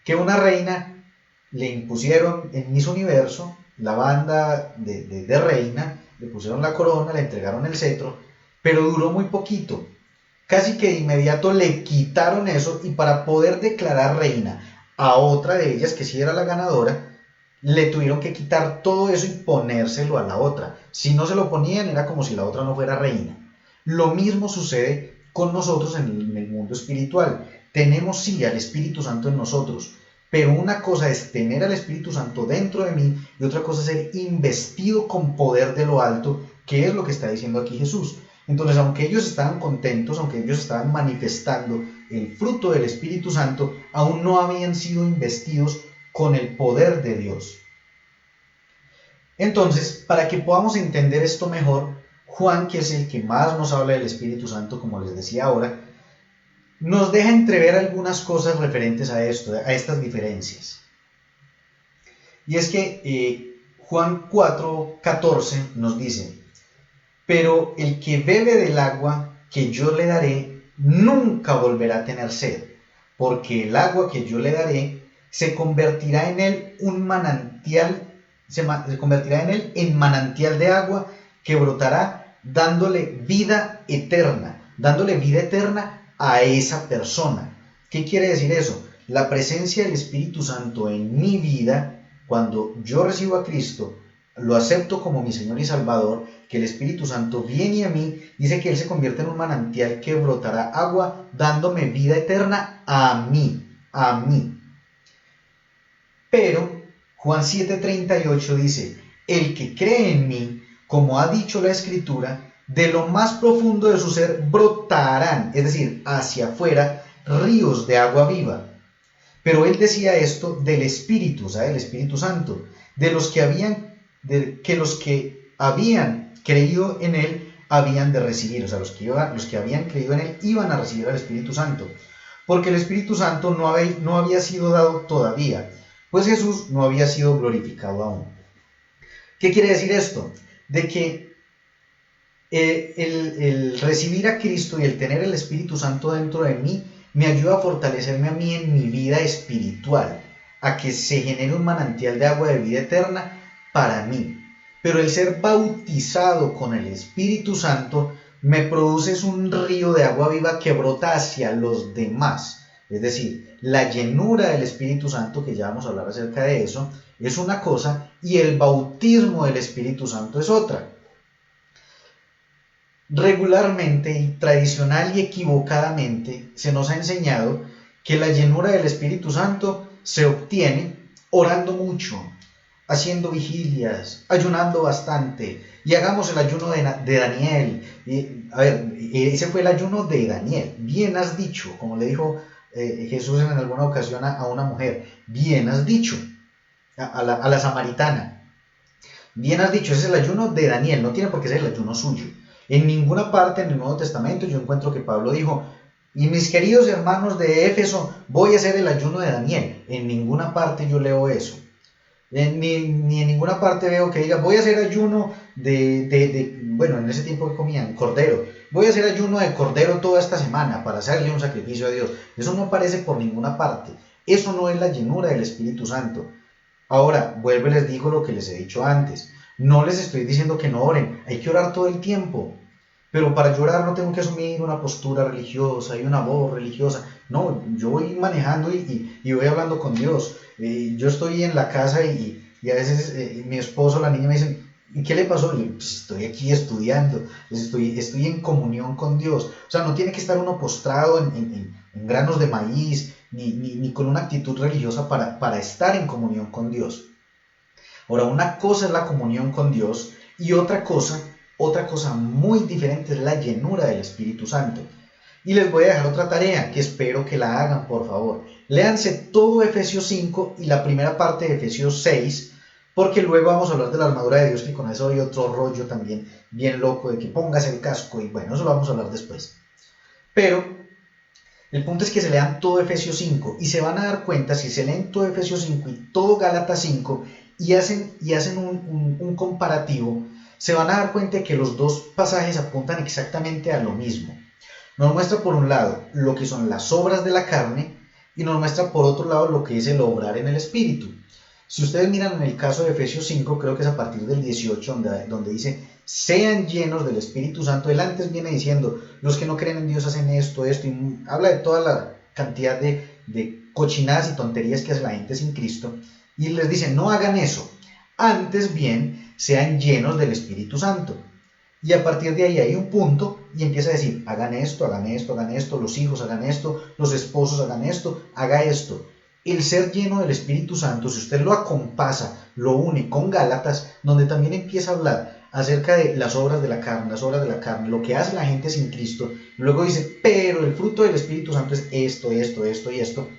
que una reina le impusieron en Miss Universo la banda de reina, le pusieron la corona, le entregaron el cetro, pero duró muy poquito. Casi que de inmediato le quitaron eso y para poder declarar reina a otra de ellas, que sí era la ganadora, le tuvieron que quitar todo eso y ponérselo a la otra. Si no se lo ponían era como si la otra no fuera reina. Lo mismo sucede con nosotros en el mundo espiritual. Tenemos sí al Espíritu Santo en nosotros, pero una cosa es tener al Espíritu Santo dentro de mí y otra cosa es ser investido con poder de lo alto, que es lo que está diciendo aquí Jesús. Entonces, aunque ellos estaban contentos, aunque ellos estaban manifestando el fruto del Espíritu Santo, aún no habían sido investidos con el poder de Dios. Entonces, para que podamos entender esto mejor, Juan, que es el que más nos habla del Espíritu Santo, como les decía ahora, nos deja entrever algunas cosas referentes a esto, a estas diferencias. Y es que Juan 4:14 nos dice: pero el que bebe del agua que yo le daré nunca volverá a tener sed, porque el agua que yo le daré se convertirá en él se convertirá en él en manantial de agua que brotará dándole vida eterna a esa persona. ¿Qué quiere decir eso? La presencia del Espíritu Santo en mi vida, cuando yo recibo a Cristo, lo acepto como mi Señor y Salvador, que el Espíritu Santo viene a mí, dice que Él se convierte en un manantial que brotará agua, dándome vida eterna a mí. Pero Juan 7:38 dice: el que cree en mí, como ha dicho la Escritura, de lo más profundo de su ser brotarán, es decir, hacia afuera, ríos de agua viva. Pero él decía esto del Espíritu, ¿sabe? El Espíritu Santo, los que habían creído en él habían de recibir, o sea, los que habían creído en él iban a recibir al Espíritu Santo, porque el Espíritu Santo no había sido dado todavía, pues Jesús no había sido glorificado aún. ¿Qué quiere decir esto? De que el recibir a Cristo y el tener el Espíritu Santo dentro de mí me ayuda a fortalecerme a mí en mi vida espiritual, a que se genere un manantial de agua de vida eterna para mí. Pero el ser bautizado con el Espíritu Santo me produce un río de agua viva que brota hacia los demás. Es decir, la llenura del Espíritu Santo, que ya vamos a hablar acerca de eso, es una cosa, y el bautismo del Espíritu Santo es otra. Regularmente y tradicional y equivocadamente se nos ha enseñado que la llenura del Espíritu Santo se obtiene orando mucho, haciendo vigilias, ayunando bastante, y hagamos el ayuno de Daniel. Ese fue el ayuno de Daniel. Bien has dicho, como le dijo Jesús en alguna ocasión a una mujer, bien has dicho, a la samaritana, bien has dicho, ese es el ayuno de Daniel, no tiene por qué ser el ayuno suyo. En ninguna parte en el Nuevo Testamento yo encuentro que Pablo dijo: y mis queridos hermanos de Éfeso, voy a hacer el ayuno de Daniel. En ninguna parte yo leo eso. Ni en ninguna parte veo que diga: voy a hacer ayuno bueno, en ese tiempo que comían cordero, voy a hacer ayuno de cordero toda esta semana para hacerle un sacrificio a Dios. Eso no aparece por ninguna parte. Eso no es la llenura del Espíritu Santo. Ahora, vuelvo y les digo lo que les he dicho antes. No les estoy diciendo que no oren, hay que orar todo el tiempo. Pero para llorar no tengo que asumir una postura religiosa y una voz religiosa. No, yo voy manejando y voy hablando con Dios. Yo estoy en la casa y a veces mi esposo, la niña me dicen: ¿y qué le pasó? Y yo, pues estoy aquí estudiando, estoy en comunión con Dios. O sea, no tiene que estar uno postrado en granos de maíz, ni con una actitud religiosa para estar en comunión con Dios. Ahora, una cosa es la comunión con Dios y otra cosa muy diferente es la llenura del Espíritu Santo. Y les voy a dejar otra tarea que espero que la hagan, por favor. Léanse todo Efesios 5 y la primera parte de Efesios 6, porque luego vamos a hablar de la armadura de Dios, que con eso hay otro rollo también bien loco de que pongas el casco, y bueno, eso lo vamos a hablar después. Pero el punto es que se lean todo Efesios 5 y se van a dar cuenta, si se leen todo Efesios 5 y todo Gálatas 5 y hacen un comparativo, se van a dar cuenta de que los dos pasajes apuntan exactamente a lo mismo. Nos muestra por un lado lo que son las obras de la carne y nos muestra por otro lado lo que es el obrar en el Espíritu. Si ustedes miran en el caso de Efesios 5, creo que es a partir del 18, donde dice, sean llenos del Espíritu Santo. Él antes viene diciendo, los que no creen en Dios hacen esto, y habla de toda la cantidad de cochinadas y tonterías que hace la gente sin Cristo, y les dice, no hagan eso, antes bien, sean llenos del Espíritu Santo. Y a partir de ahí hay un punto y empieza a decir, hagan esto, hagan esto, hagan esto, los hijos hagan esto, los esposos hagan esto, haga esto. El ser lleno del Espíritu Santo, si usted lo acompasa, lo une con Gálatas, donde también empieza a hablar acerca de las obras de la carne, lo que hace la gente sin Cristo, luego dice, pero el fruto del Espíritu Santo es esto, esto, esto y esto.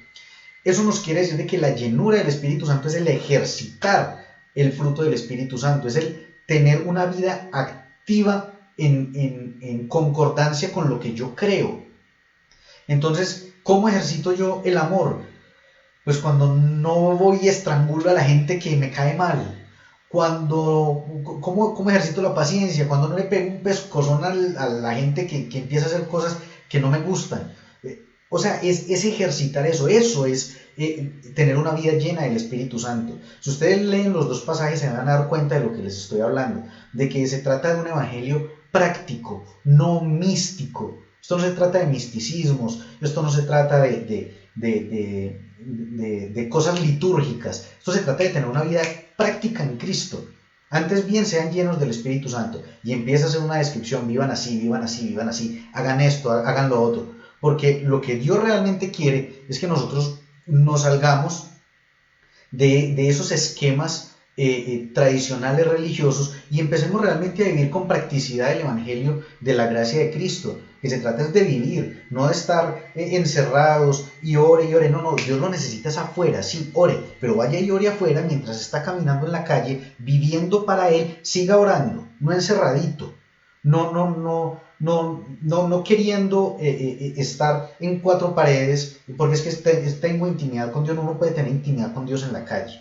Eso nos quiere decir de que la llenura del Espíritu Santo es el ejercitar el fruto del Espíritu Santo, es el tener una vida activa en concordancia con lo que yo creo. Entonces, ¿cómo ejercito yo el amor? Pues cuando no voy y estrangulo a la gente que me cae mal. ¿Cómo ejercito la paciencia? Cuando no le pego un pescozón a la gente que empieza a hacer cosas que no me gustan. O sea, es ejercitar eso. Eso es tener una vida llena del Espíritu Santo. Si ustedes leen los dos pasajes se van a dar cuenta de lo que les estoy hablando. De que se trata de un evangelio práctico, no místico. Esto no se trata de misticismos. Esto no se trata de cosas litúrgicas. Esto se trata de tener una vida práctica en Cristo. Antes bien sean llenos del Espíritu Santo. Y empieza a hacer una descripción, vivan así, vivan así, vivan así, hagan esto, hagan lo otro. Porque lo que Dios realmente quiere es que nosotros nos salgamos de esos esquemas tradicionales religiosos y empecemos realmente a vivir con practicidad el Evangelio de la gracia de Cristo. Que se trata es de vivir, no de estar encerrados y ore, no, Dios lo necesita afuera, sí, ore, pero vaya y ore afuera mientras está caminando en la calle, viviendo para Él, siga orando, no encerradito, no queriendo estar en cuatro paredes, porque es que tengo intimidad con Dios. No uno puede tener intimidad con Dios en la calle.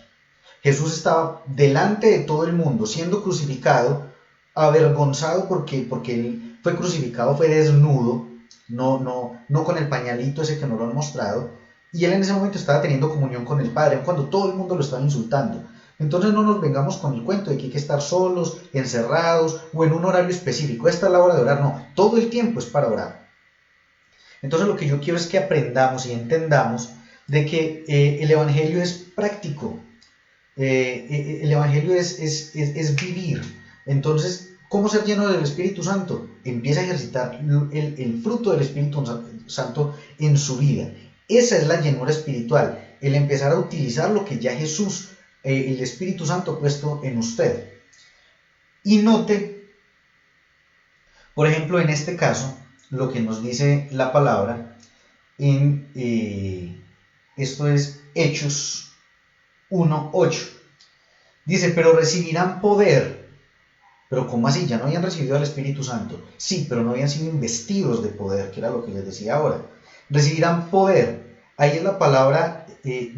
Jesús estaba delante de todo el mundo, siendo crucificado, avergonzado porque él fue crucificado, fue desnudo, no con el pañalito ese que no lo han mostrado, y él en ese momento estaba teniendo comunión con el Padre, cuando todo el mundo lo estaba insultando. Entonces no nos vengamos con el cuento de que hay que estar solos, encerrados, o en un horario específico. Esta es la hora de orar, no, todo el tiempo es para orar. Entonces lo que yo quiero es que aprendamos y entendamos de que el Evangelio es práctico. El Evangelio es vivir. Entonces, ¿cómo ser lleno del Espíritu Santo? Empieza a ejercitar el fruto del Espíritu Santo en su vida. Esa es la llenura espiritual, el empezar a utilizar lo que ya Jesús, el Espíritu Santo, ha puesto en usted. Y note, por ejemplo, en este caso, lo que nos dice la palabra esto es Hechos 1:8. Dice, pero recibirán poder. Pero ¿cómo así? Ya no habían recibido al Espíritu Santo. Sí, pero no habían sido investidos de poder, que era lo que les decía ahora. Recibirán poder. Ahí es la palabra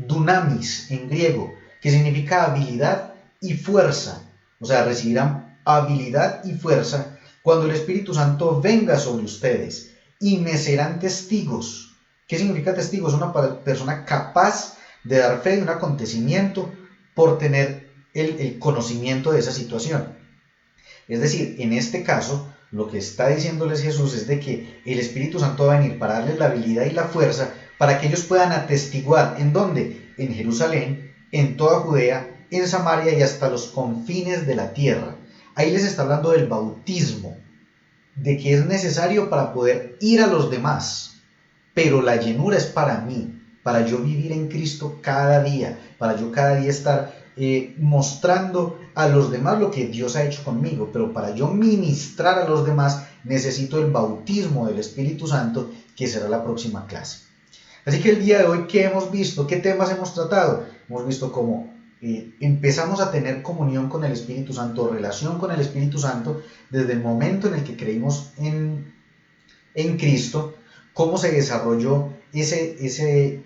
dunamis en griego, que significa habilidad y fuerza. O sea, recibirán habilidad y fuerza cuando el Espíritu Santo venga sobre ustedes. Y me serán testigos. ¿Qué significa testigos? Una persona capaz de dar fe de un acontecimiento por tener el conocimiento de esa situación. Es decir, en este caso, lo que está diciéndoles Jesús es de que el Espíritu Santo va a venir para darles la habilidad y la fuerza para que ellos puedan atestiguar. ¿En dónde? En Jerusalén, en toda Judea, en Samaria y hasta los confines de la tierra. Ahí les está hablando del bautismo, de que es necesario para poder ir a los demás. Pero la llenura es para mí, para yo vivir en Cristo cada día, para yo cada día estar mostrando a los demás lo que Dios ha hecho conmigo. Pero para yo ministrar a los demás necesito el bautismo del Espíritu Santo, que será la próxima clase. Así que el día de hoy, ¿qué hemos visto? ¿Qué temas hemos tratado? Hemos visto cómo empezamos a tener comunión con el Espíritu Santo, relación con el Espíritu Santo, desde el momento en el que creímos en Cristo, cómo se desarrolló ese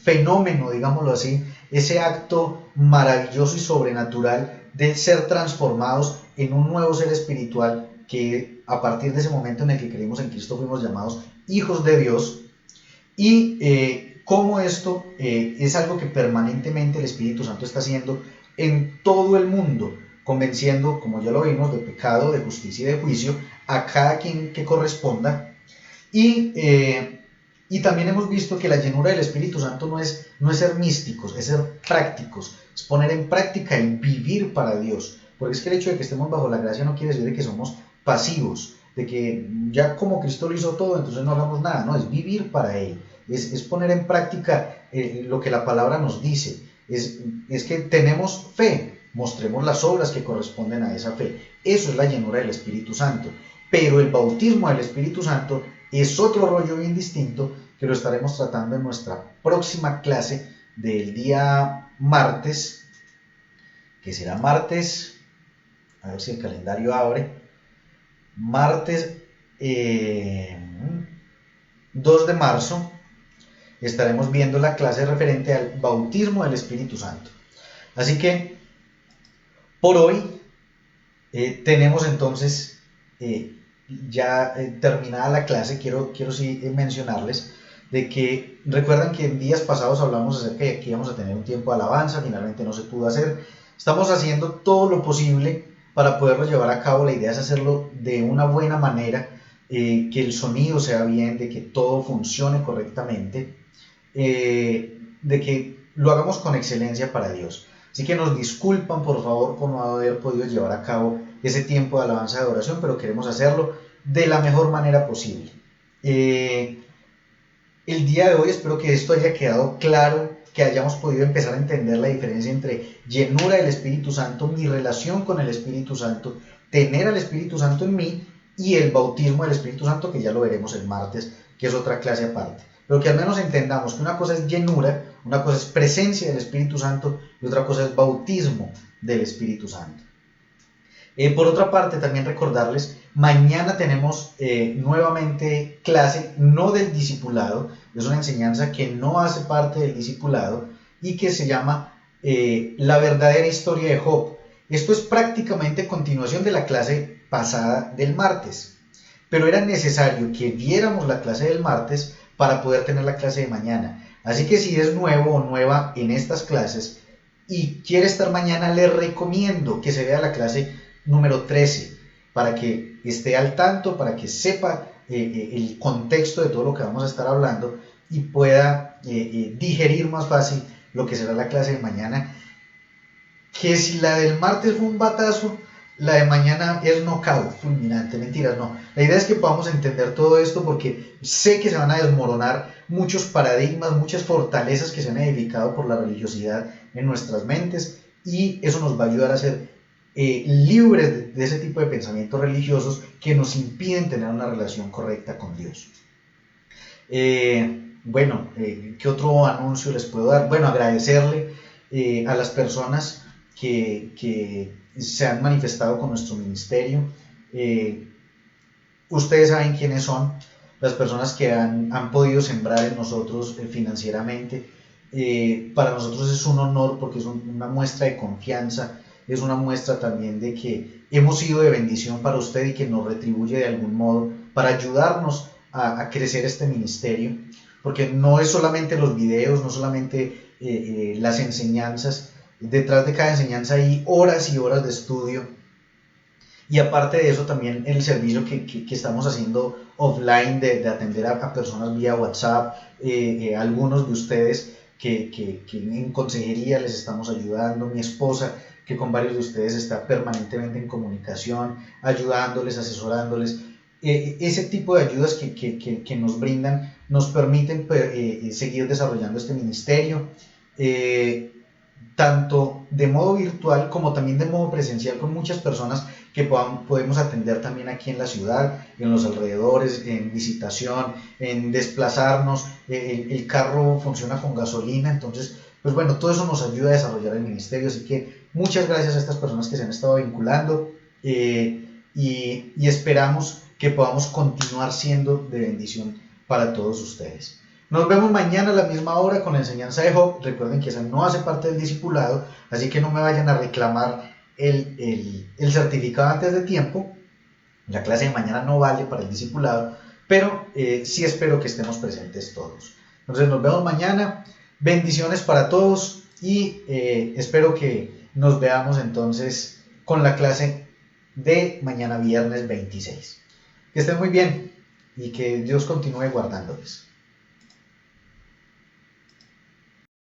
fenómeno, digámoslo así, ese acto maravilloso y sobrenatural de ser transformados en un nuevo ser espiritual, que a partir de ese momento en el que creímos en Cristo fuimos llamados hijos de Dios, y cómo esto es algo que permanentemente el Espíritu Santo está haciendo en todo el mundo, convenciendo, como ya lo vimos, de pecado, de justicia y de juicio a cada quien que corresponda. Y también hemos visto que la llenura del Espíritu Santo no es ser místicos, es ser prácticos, es poner en práctica el vivir para Dios. Porque es que el hecho de que estemos bajo la gracia no quiere decir de que somos pasivos, de que ya como Cristo lo hizo todo, entonces no hagamos nada. No, es vivir para Él, es poner en práctica lo que la palabra nos dice. Es que tenemos fe, mostremos las obras que corresponden a esa fe. Eso es la llenura del Espíritu Santo. Pero el bautismo del Espíritu Santo es otro rollo bien distinto, que lo estaremos tratando en nuestra próxima clase del día martes, que será martes, a ver si el calendario abre, martes 2 de marzo, estaremos viendo la clase referente al bautismo del Espíritu Santo. Así que, por hoy, tenemos entonces ya terminada la clase. Quiero sí mencionarles de que recuerdan que en días pasados hablamos acerca de que íbamos a tener un tiempo de alabanza, finalmente no se pudo hacer. Estamos haciendo todo lo posible para poderlo llevar a cabo. La idea es hacerlo de una buena manera, que el sonido sea bien, de que todo funcione correctamente, de que lo hagamos con excelencia para Dios. Así que nos disculpan por favor por no haber podido llevar a cabo ese tiempo de alabanza y adoración, pero queremos hacerlo de la mejor manera posible. El día de hoy espero que esto haya quedado claro, que hayamos podido empezar a entender la diferencia entre llenura del Espíritu Santo, mi relación con el Espíritu Santo, tener al Espíritu Santo en mí, y el bautismo del Espíritu Santo, que ya lo veremos el martes, que es otra clase aparte. Pero que al menos entendamos que una cosa es llenura, una cosa es presencia del Espíritu Santo y otra cosa es bautismo del Espíritu Santo. Por otra parte, también recordarles, mañana tenemos nuevamente clase no del discipulado, es una enseñanza que no hace parte del discipulado y que se llama la verdadera historia de Job. Esto es prácticamente continuación de la clase pasada del martes, pero era necesario que viéramos la clase del martes para poder tener la clase de mañana. Así que si es nuevo o nueva en estas clases y quiere estar mañana, le recomiendo que se vea la clase número 13 para que esté al tanto, para que sepa el contexto de todo lo que vamos a estar hablando y pueda digerir más fácil lo que será la clase de mañana, que si la del martes fue un batazo, la de mañana es knockout, fulminante. Mentiras, no. La idea es que podamos entender todo esto, porque sé que se van a desmoronar muchos paradigmas, muchas fortalezas que se han edificado por la religiosidad en nuestras mentes, y eso nos va a ayudar a ser libres de ese tipo de pensamientos religiosos que nos impiden tener una relación correcta con Dios. ¿Qué otro anuncio les puedo dar? Bueno, agradecerle a las personas que se han manifestado con nuestro ministerio. Ustedes saben quiénes son, las personas que han podido sembrar en nosotros financieramente. Para nosotros es un honor, porque es una muestra de confianza, es una muestra también de que hemos sido de bendición para usted y que nos retribuye de algún modo para ayudarnos a crecer este ministerio, porque no es solamente los videos, no solamente las enseñanzas. Detrás de cada enseñanza hay horas y horas de estudio, y aparte de eso también el servicio que estamos haciendo offline de atender a personas vía WhatsApp, algunos de ustedes que en consejería les estamos ayudando, mi esposa que con varios de ustedes está permanentemente en comunicación, ayudándoles, asesorándoles. Ese tipo de ayudas que nos brindan nos permiten seguir desarrollando este ministerio, tanto de modo virtual como también de modo presencial, con muchas personas que podemos atender también aquí en la ciudad, en los alrededores, en visitación, en desplazarnos. El carro funciona con gasolina, entonces pues bueno, todo eso nos ayuda a desarrollar el ministerio. Así que muchas gracias a estas personas que se han estado vinculando, y esperamos que podamos continuar siendo de bendición para todos ustedes. Nos vemos mañana a la misma hora con la enseñanza de Job. Recuerden que esa no hace parte del discipulado, así que no me vayan a reclamar el certificado antes de tiempo. La clase de mañana no vale para el discipulado, pero sí espero que estemos presentes todos. Entonces nos vemos mañana. Bendiciones para todos y espero que nos veamos entonces con la clase de mañana viernes 26. Que estén muy bien y que Dios continúe guardándoles.